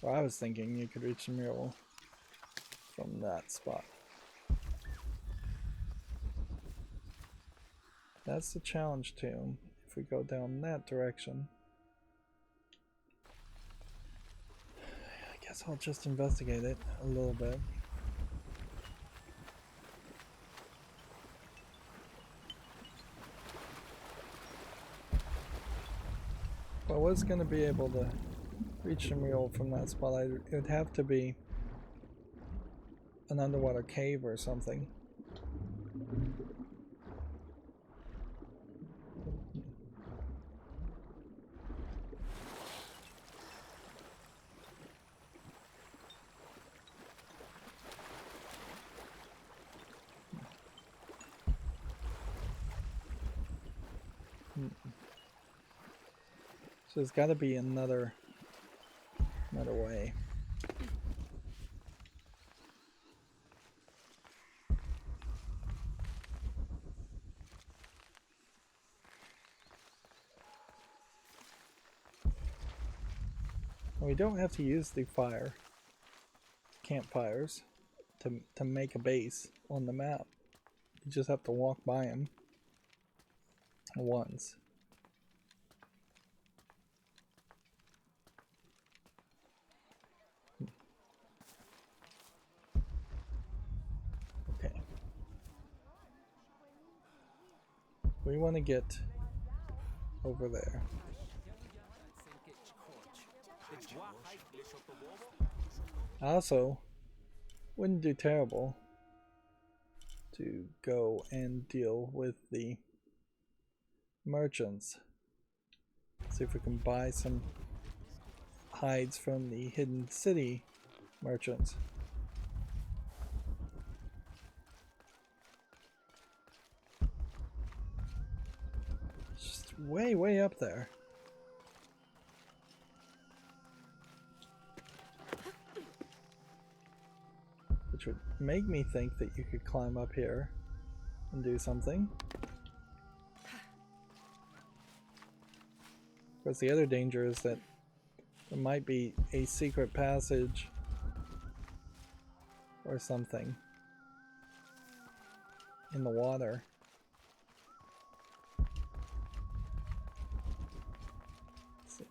or I was thinking you could reach the mural from that spot. That's the challenge tomb. If we go down that direction, I guess I'll just investigate it a little bit. If I was going to be able to reach the mural from that spot, it would have to be an underwater cave or something. So there's got to be another way. We don't have to use the campfires to make a base on the map. You just have to walk by them once. Okay. We want to get over there. Also, wouldn't do terrible to go and deal with the merchants. See if we can buy some hides from the hidden city merchants. Just way up there. Which would make me think that you could climb up here and do something. Of course, the other danger is that there might be a secret passage or something in the water. Let's see.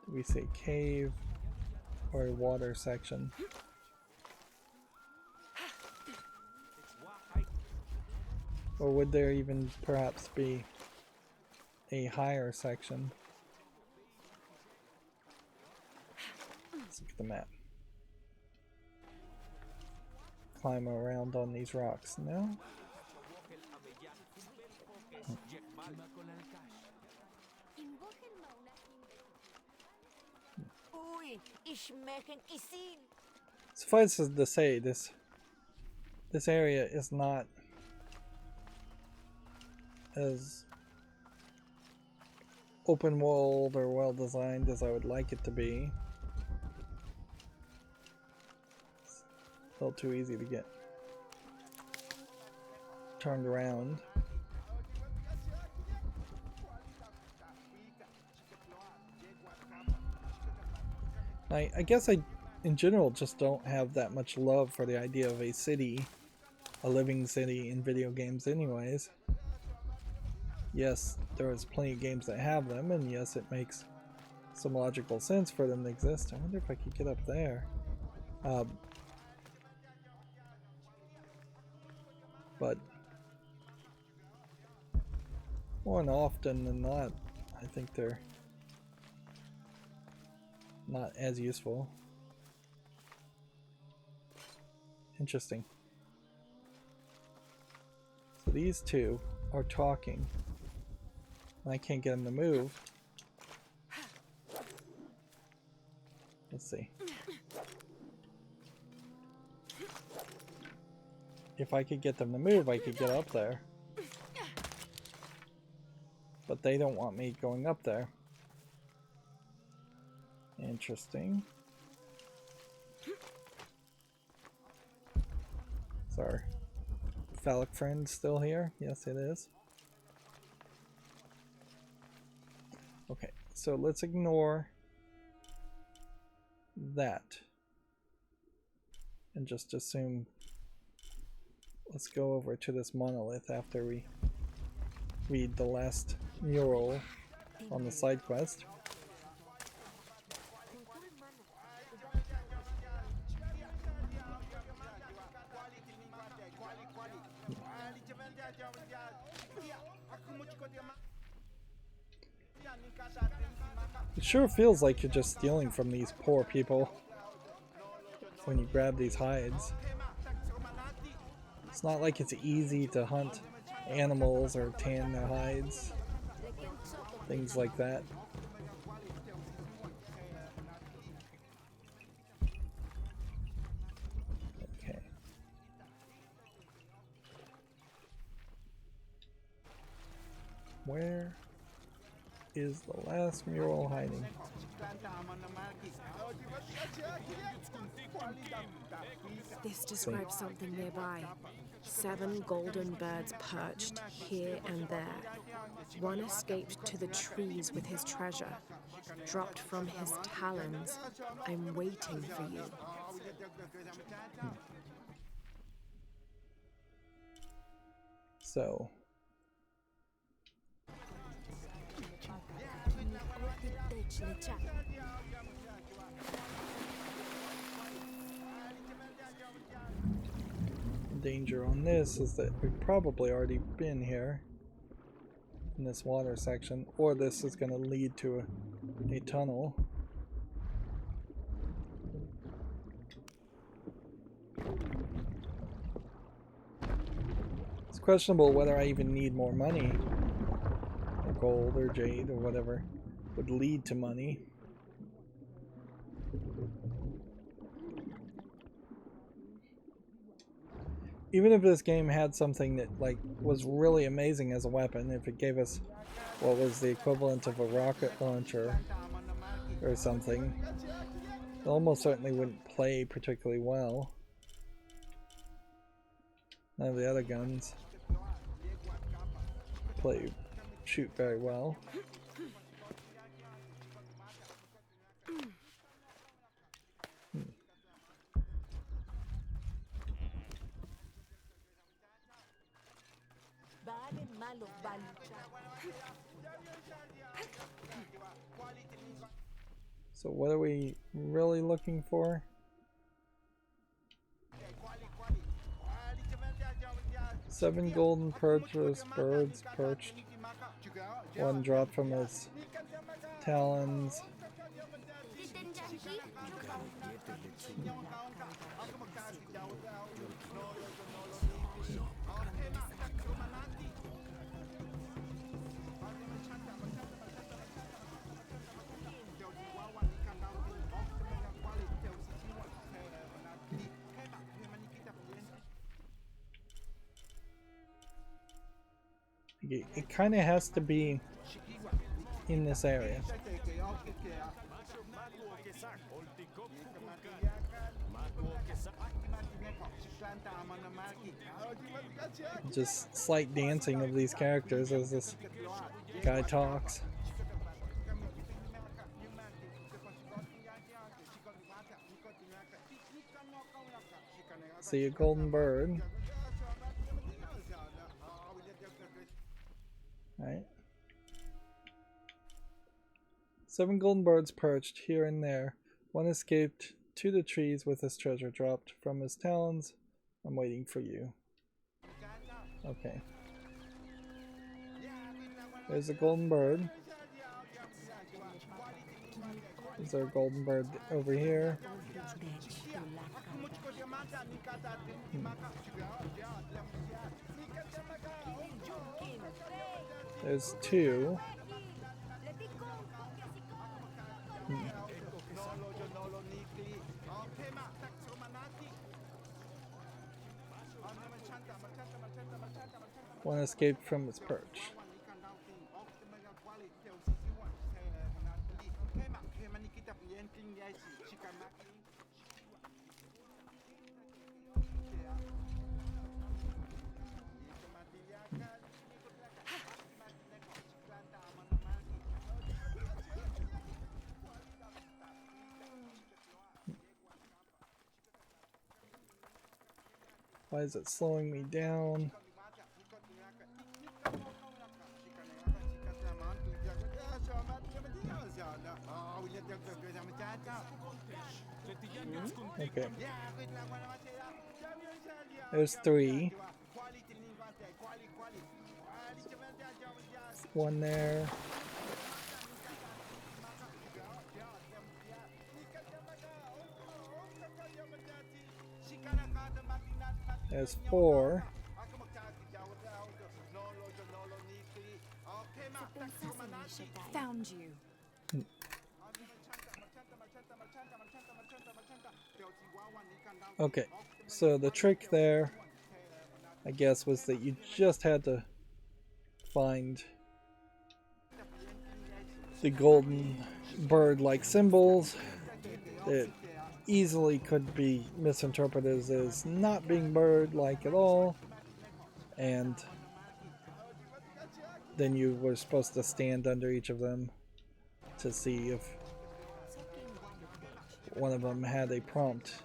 Do we say cave or a water section? Or would there even perhaps be a higher section? Let's look at the map. Climb around on these rocks. No? Suffice it to say, this area is not as open world or well designed as I would like it to be. It's a little too easy to get turned around. I guess I, in general, just don't have that much love for the idea of a city, a living city in video games anyways. Yes, there's plenty of games that have them, and yes, it makes some logical sense for them to exist. I wonder if I could get up there. But more often than not, I think they're not as useful. Interesting. So these two are talking. And I can't get them to move. Let's see. If I could get them to move, I could get up there. But they don't want me going up there. Interesting. Is our phallic friend still here? Yes, it is. Okay, so let's ignore that. And just assume... Let's go over to this monolith after we read the last mural on the side quest. It sure feels like you're just stealing from these poor people when you grab these hides. It's not like it's easy to hunt animals or tan their hides, things like that. Okay. Where is the last mural hiding? This describes something nearby. 7 golden birds perched here and there. One escaped to the trees with his treasure, dropped from his talons. I'm waiting for you. So... danger on this is that we've probably already been here in this water section, or this is going to lead to a tunnel. It's questionable whether I even need more money, or gold or jade or whatever would lead to money. Even if this game had something that like was really amazing as a weapon, if it gave us what was the equivalent of a rocket launcher or something, it almost certainly wouldn't play particularly well. None of the other guns shoot very well. So what are we really looking for? Seven golden birds perched. One dropped from his talons. It kind of has to be in this area. Just slight dancing of these characters as this guy talks. See a golden bird. Right. 7 golden birds perched here and there. One escaped to the trees with his treasure dropped from his talons. I'm waiting for you. Okay. There's a golden bird. Is there a golden bird over here? There's two. One escaped from its perch. Why is it slowing me down? Okay. There's three. One there. There's four. Found you. Okay, so the trick there, I guess, was that you just had to find the golden bird-like symbols that easily could be misinterpreted as not being bird-like at all, and then you were supposed to stand under each of them to see if one of them had a prompt.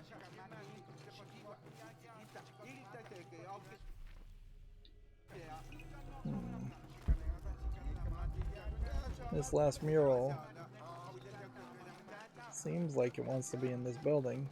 This last mural seems like it wants to be in this building.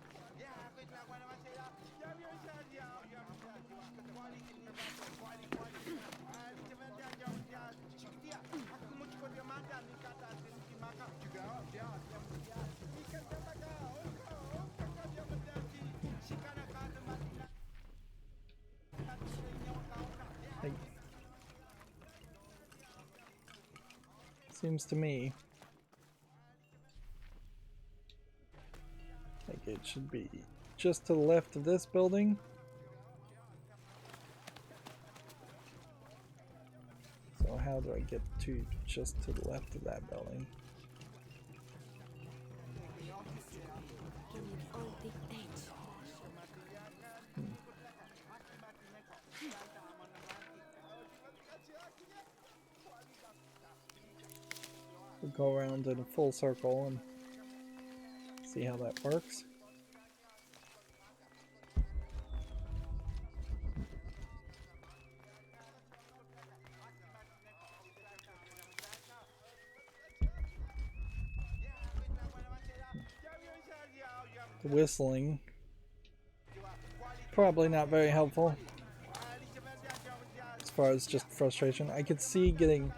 Seems to me like it should be just to the left of this building. So how do I get to just to the left of that building? We'll go around in a full circle and see how that works. The whistling, probably not very helpful as far as just frustration. I could see getting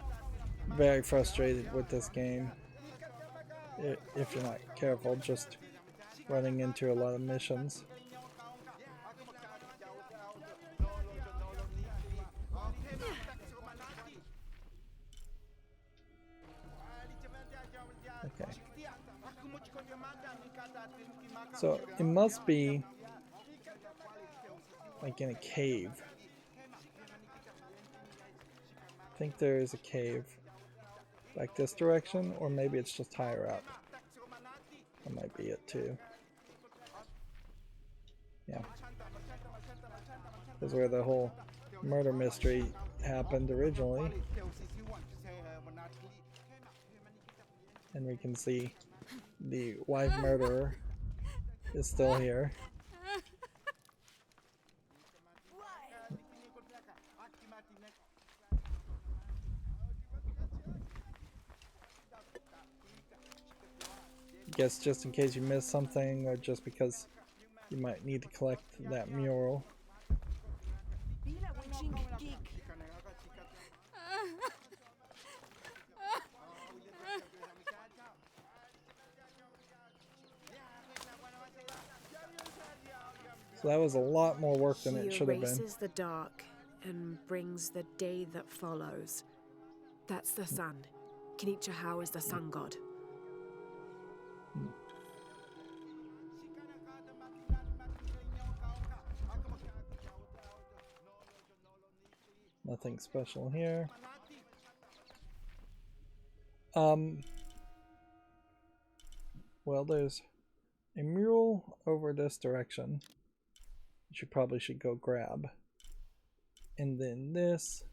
very frustrated with this game if you're not careful, just running into a lot of missions. Okay. So it must be like in a cave. I think there is a cave back this direction, or maybe it's just higher up. That might be it too. Yeah. This is where the whole murder mystery happened originally. And we can see the wife murderer is still here. I guess just in case you missed something, or just because you might need to collect that mural. So that was a lot more work than it should have He been. erases the dark and brings the day that follows. That's the sun. Kinichahau is the sun god. Nothing special here. Well, there's a mural over this direction that you probably should go grab. And then this.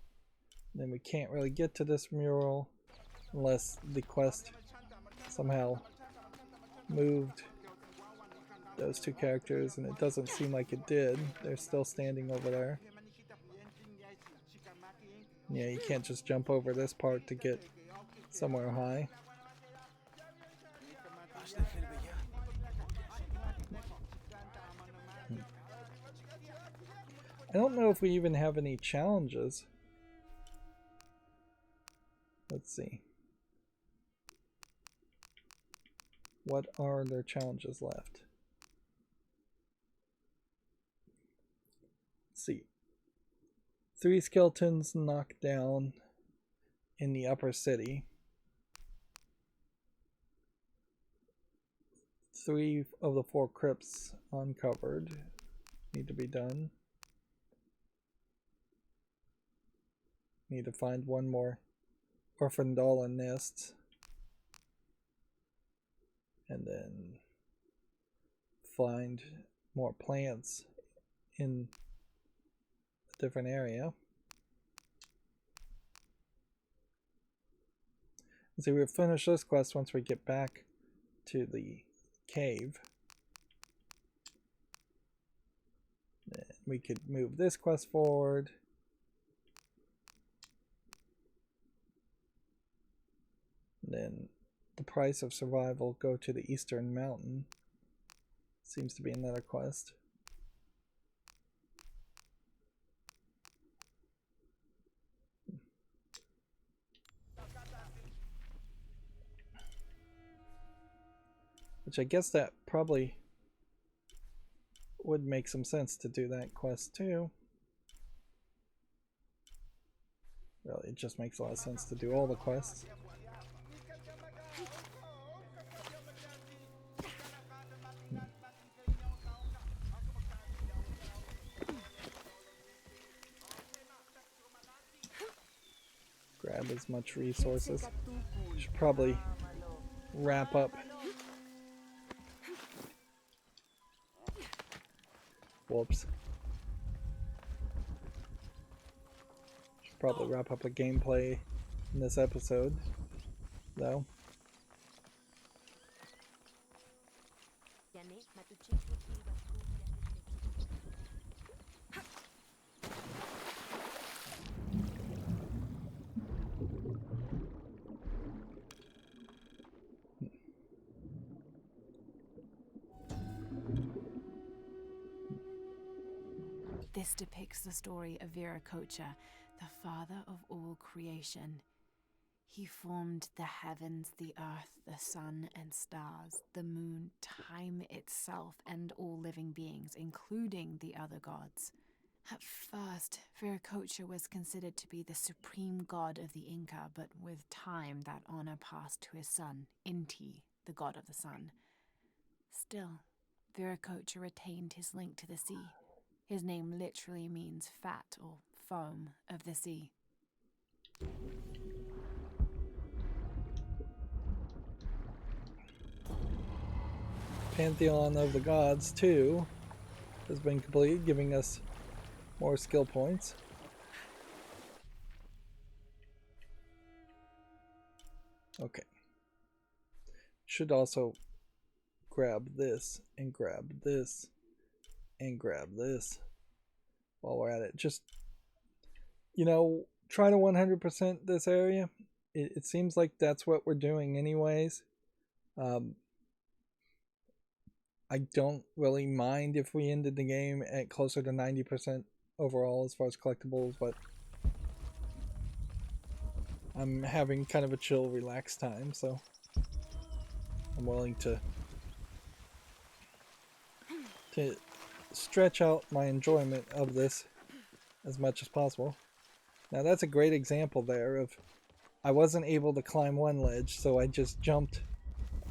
Then we can't really get to this mural unless the quest somehow moved those two characters, and it doesn't seem like it did. They're still standing over there. Yeah, you can't just jump over this part to get somewhere high. I don't know if we even have any challenges. Let's see. What are their challenges left? Let's see. 3 skeletons knocked down in the upper city. 3 of the 4 crypts uncovered need to be done. Need to find 1 more Orphandala nest. And then find more plants in a different area. So we'll finish this quest once we get back to the cave. Then we could move this quest forward. Then the price of survival, go to the Eastern Mountain. Seems to be another quest. Which I guess that probably would make some sense to do that quest too. Really, it just makes a lot of sense to do all the quests. Grab as much resources. Should probably wrap up. Whoops. Should probably wrap up the gameplay in this episode, though. This depicts the story of Viracocha, the father of all creation. He formed the heavens, the earth, the sun and stars, the moon, time itself, and all living beings, including the other gods. At first, Viracocha was considered to be the supreme god of the Inca, but with time that honor passed to his son, Inti, the god of the sun. Still, Viracocha retained his link to the sea. His name literally means fat or foam of the sea. Pantheon of the Gods 2 has been completed, giving us more skill points. Okay. Should also grab this and grab this and grab this while we're at it. Just, you know, try to 100% this area. It seems like that's what we're doing anyways. I don't really mind if we ended the game at closer to 90% overall as far as collectibles, but I'm having kind of a chill, relaxed time, so I'm willing to stretch out my enjoyment of this as much as possible. Now that's a great example there of I wasn't able to climb one ledge, so I just jumped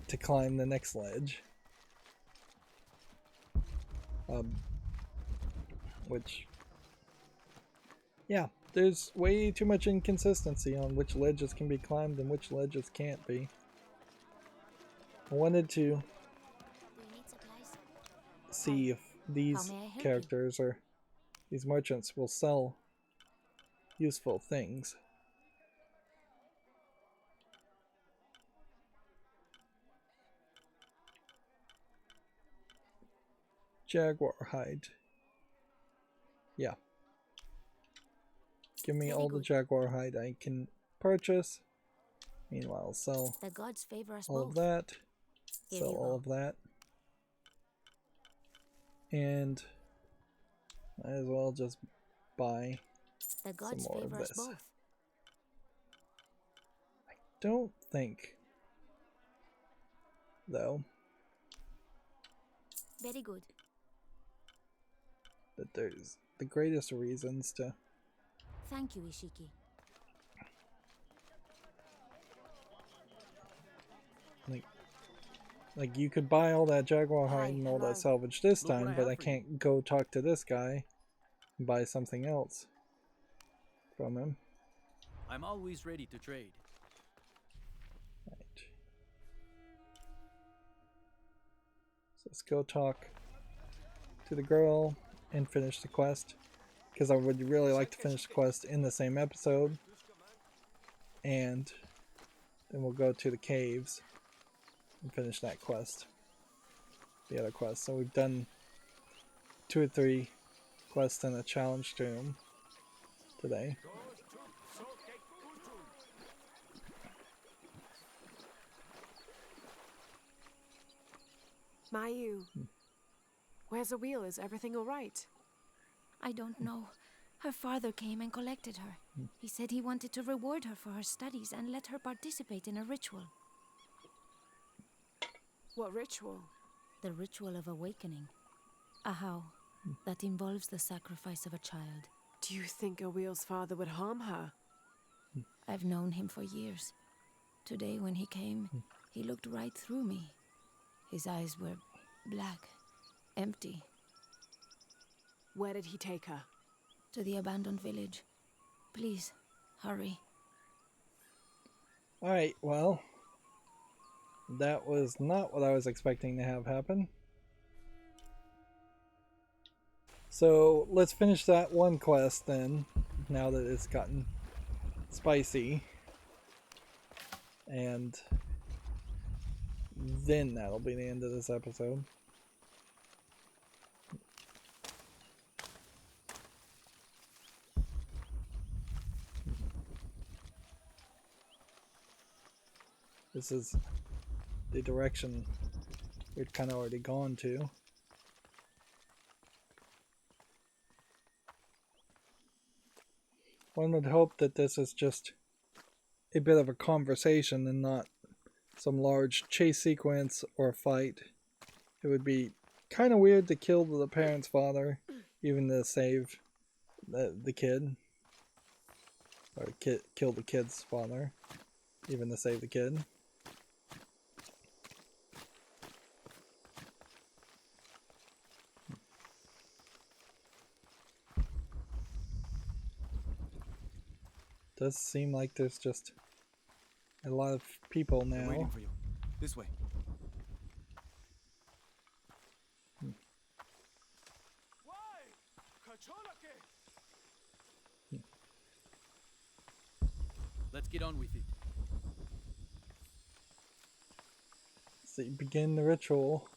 to climb the next ledge. Which, yeah, there's way too much inconsistency on which ledges can be climbed and which ledges can't be. I wanted to Do you need supplies? see if these may I help you? characters or these merchants will sell useful things. Jaguar hide. Yeah. Give me Very all the good. jaguar hide I can purchase. Meanwhile, I'll sell The gods favor us all both. of that. Here Sell you all go. of that. And might as well just buy The gods more of favor us this. both. Don't think, though, Very good. that there's the greatest reasons to Thank you, Ishiki. like you could buy all that jaguar Hi, hide and all hello. that salvage this Look what time, I but have I for you. can't go talk to this guy and buy something else from him. I'm always ready to trade. Right. So let's go talk to the girl and finish the quest, because I would really like to finish the quest in the same episode, and then we'll go to the caves and finish that quest, the other quest. So we've done 2 or 3 quests in a challenge room today. Mayu, where's the wheel? Is everything all right? I don't know. Her father came and collected her. He said he wanted to reward her for her studies and let her participate in a ritual. What ritual? The ritual of awakening. A how that involves the sacrifice of a child. Do you think Awil's father would harm her? I've known him for years. Today when he came, he looked right through me. His eyes were black, empty. Where did he take her? To the abandoned village. Please, hurry. Alright, well, that was not what I was expecting to have happen. So let's finish that one quest then, now that it's gotten spicy. And then that'll be the end of this episode. This is the direction we've kind of already gone to. One would hope that this is just a bit of a conversation and not some large chase sequence or fight. It would be kind of weird to kill the parent's father, even to save the kid. Or kill the kid's father, even to save the kid. Does seem like there's just a lot of people I'm waiting now. for you. This way. Let's get on with it. So you begin the ritual.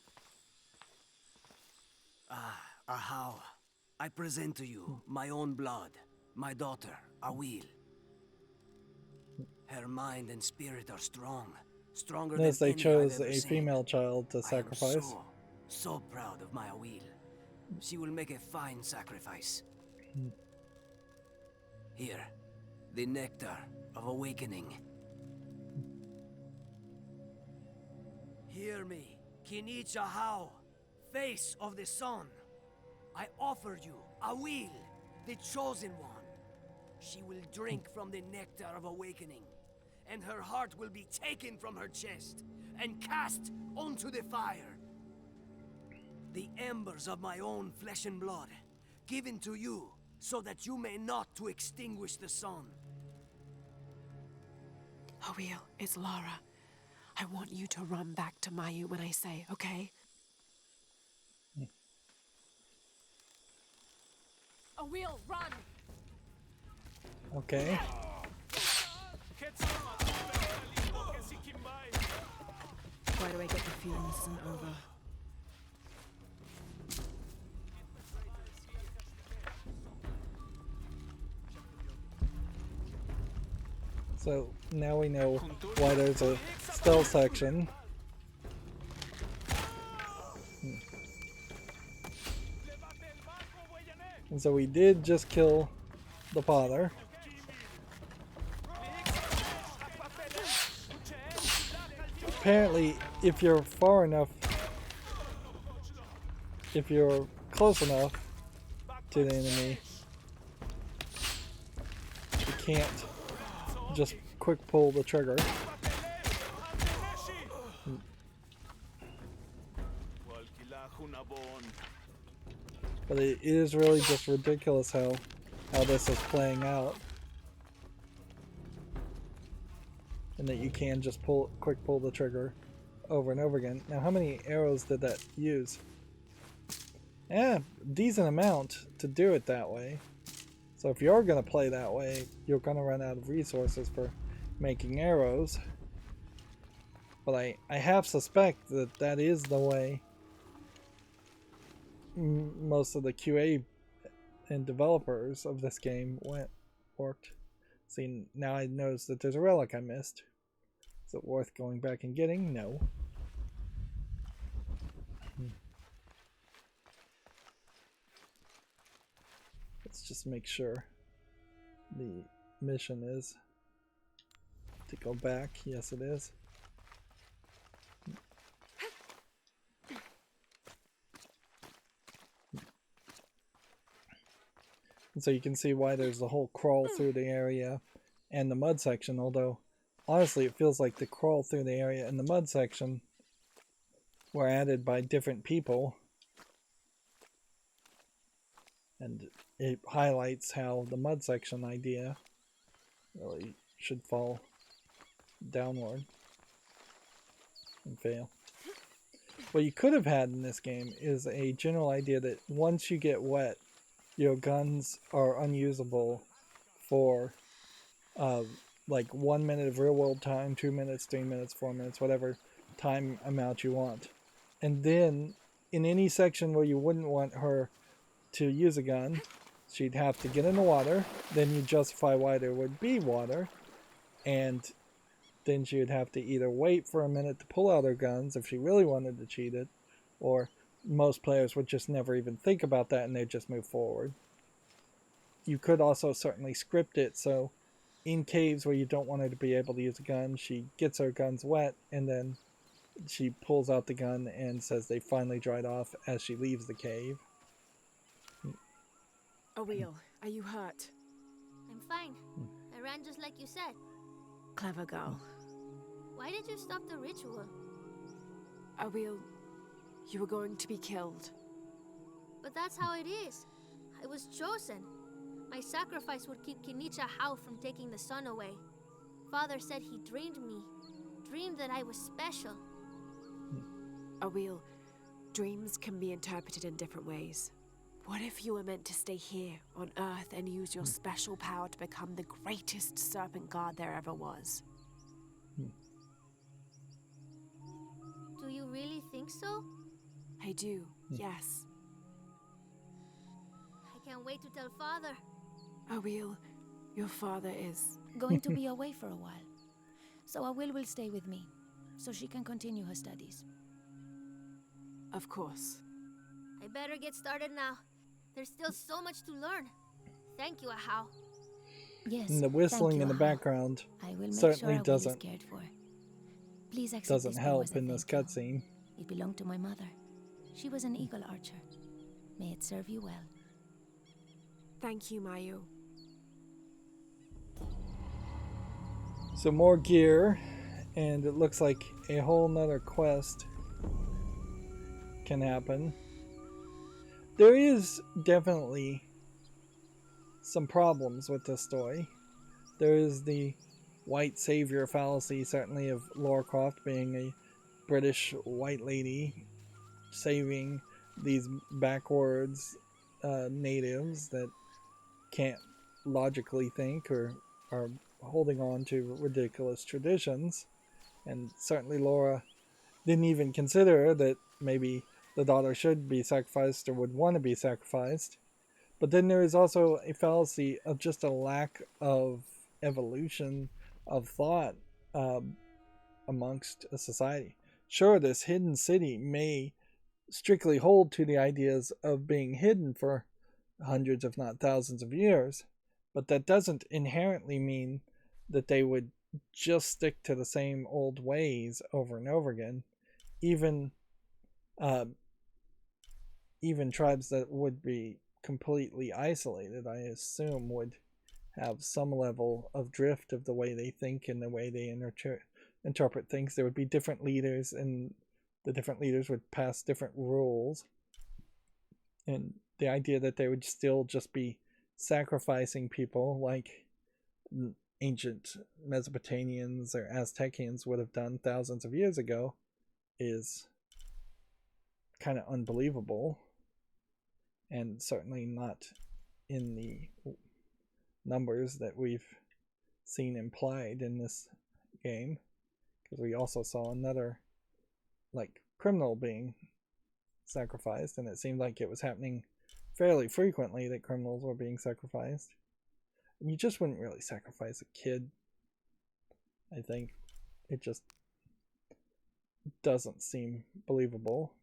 Ahau, I present to you my own blood, my daughter, Awil. Her mind and spirit are strong, stronger Notice than they any chose I've ever a seen. female child to I am sacrifice. so proud of my Awil. She will make a fine sacrifice. Here, the nectar of awakening. Hear me, Kinicha Ahau, face of the sun. I offer you Awil, the chosen one. She will drink from the nectar of awakening, and her heart will be taken from her chest and cast onto the fire. The embers of my own flesh and blood, given to you, so that you may not to extinguish the sun. Awil, it's Lara. I want you to run back to Mayu when I say, okay? Awil, run! Okay. Why do I get the feeling this isn't over? So now we know why there's a stealth section. And so we did just kill the father. Apparently, if you're far enough, if you're close enough to the enemy, you can't just quick pull the trigger. But it is really just ridiculous how this is playing out. And that you can just quick pull the trigger over and over again. Now, how many arrows did that use? Yeah, decent amount to do it that way. So if you're going to play that way, you're going to run out of resources for making arrows. But I half suspect that that is the way most of the QA and developers of this game worked. See, now I notice that there's a relic I missed. Is it worth going back and getting? No. Let's just make sure the mission is to go back. Yes, it is. And so you can see why there's the whole crawl through the area and the mud section, although honestly it feels like the crawl through the area and the mud section were added by different people. And it highlights how the mud section idea really should fall downward and fail. What you could have had in this game is a general idea that once you get wet, your guns are unusable for like 1 minute of real world time, 2 minutes, 3 minutes, 4 minutes, whatever time amount you want. And then in any section where you wouldn't want her to use a gun, she'd have to get in the water. Then you justify why there would be water, and then she would have to either wait for a minute to pull out her guns if she really wanted to cheat it, or most players would just never even think about that and they'd just move forward. You could also certainly script it so in caves where you don't want her to be able to use a gun, she gets her guns wet and then she pulls out the gun and says they finally dried off as she leaves the cave. Awil, are you hurt? I'm fine. I ran just like you said. Clever girl. Why did you stop the ritual? Awil, you were going to be killed. But that's how it is. I was chosen. My sacrifice would keep Kinicha Hao from taking the sun away. Father said he dreamed me. Dreamed that I was special. Awil, dreams can be interpreted in different ways. What if you were meant to stay here on Earth and use your special power to become the greatest serpent guard there ever was? Do you really think so? I do, yes. I can't wait to tell Father. Awil, your father is... Going to be away for a while. So Awil will stay with me, so she can continue her studies. Of course. I better get started now. There's still so much to learn. Thank you, Ahau. Yes. And the whistling in the Ahau. background I will make certainly sure doesn't is cared for. Please accept doesn't this bow help as a in this thank you. cutscene. It belonged to my mother. She was an eagle archer. May it serve you well. Thank you, Mayu. So more gear, and it looks like a whole nother quest can happen. There is definitely some problems with this story. There is the white savior fallacy, certainly, of Lara Croft being a British white lady saving these backwards natives that can't logically think or are holding on to ridiculous traditions. And certainly Laura didn't even consider that maybe the daughter should be sacrificed or would want to be sacrificed. But then there is also a fallacy of just a lack of evolution of thought amongst a society. Sure, this hidden city may strictly hold to the ideas of being hidden for hundreds, if not thousands of years, but that doesn't inherently mean that they would just stick to the same old ways over and over again. Even tribes that would be completely isolated, I assume, would have some level of drift of the way they think and the way they interpret things. There would be different leaders, and the different leaders would pass different rules. And the idea that they would still just be sacrificing people like ancient Mesopotamians or Aztecians would have done thousands of years ago is kind of unbelievable, and certainly not in the numbers that we've seen implied in this game, because we also saw another criminal being sacrificed, and it seemed like it was happening fairly frequently that criminals were being sacrificed. And you just wouldn't really sacrifice a kid. I think it just doesn't seem believable.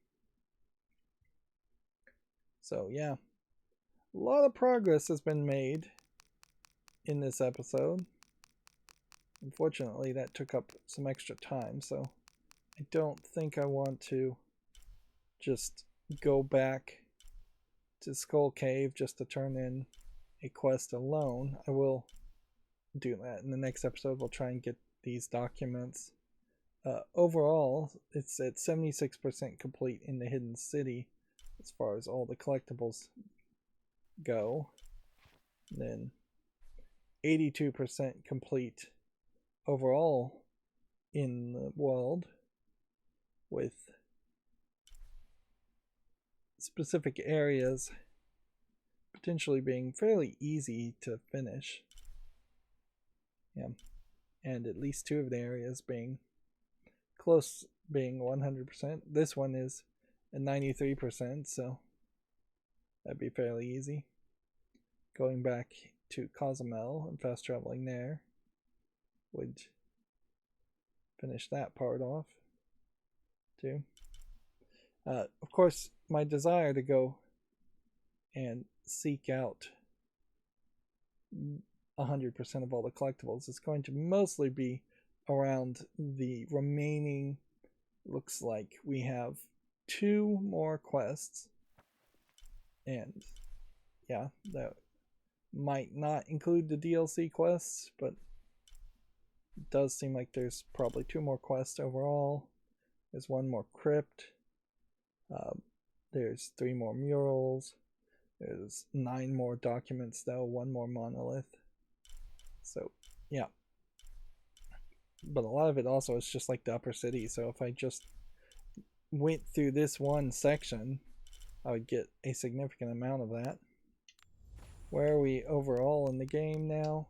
So yeah, a lot of progress has been made in this episode. Unfortunately, that took up some extra time, so I don't think I want to just go back to Skull Cave just to turn in a quest alone. I will do that in the next episode. We'll try and get these documents. Overall, it's at 76% complete in the hidden city as far as all the collectibles go. And then 82% complete overall in the world, with specific areas potentially being fairly easy to finish. Yeah. And at least two of the areas being close, being 100%. This one is at 93%, so that'd be fairly easy. Going back to Cozumel and fast traveling there would finish that part off too. Of course, my desire to go and seek out 100% of all the collectibles is going to mostly be around the remaining, looks like we have 2 more quests, and yeah, that might not include the DLC quests, but it does seem like there's probably 2 more quests overall. There's 1 more crypt, there's 3 more murals, there's 9 more documents though, 1 more monolith. So yeah, but a lot of it also is just like the upper city, so if I just went through this one section, I would get a significant amount of that. Where are we overall in the game now?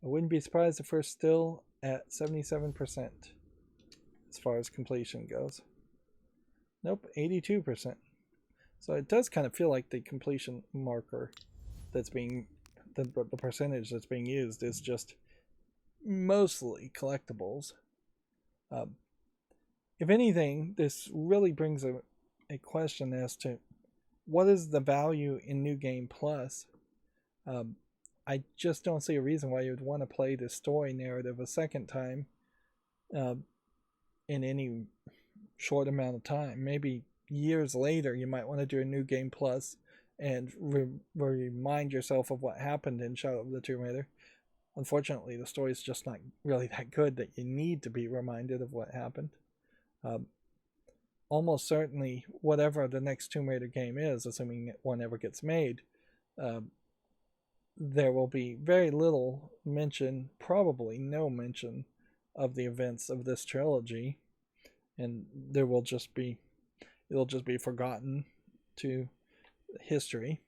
I wouldn't be surprised if we're still at 77% as far as completion goes. Nope, 82%. So it does kind of feel like the completion marker that's being, the percentage that's being used is just mostly collectibles. If anything, this really brings a question as to what is the value in New Game Plus. I just don't see a reason why you would want to play the story narrative a second time in any short amount of time. Maybe years later, you might want to do a New Game Plus and remind yourself of what happened in Shadow of the Tomb Raider. Unfortunately, the story is just not really that good that you need to be reminded of what happened. Almost certainly, whatever the next Tomb Raider game is, assuming one ever gets made, there will be very little mention, probably no mention, of the events of this trilogy, and it'll just be forgotten to history.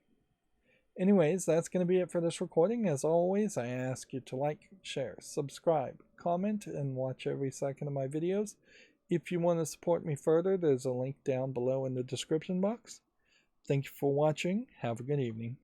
Anyways, that's going to be it for this recording. As always, I ask you to like, share, subscribe, comment, and watch every second of my videos. If you want to support me further, there's a link down below in the description box. Thank you for watching. Have a good evening.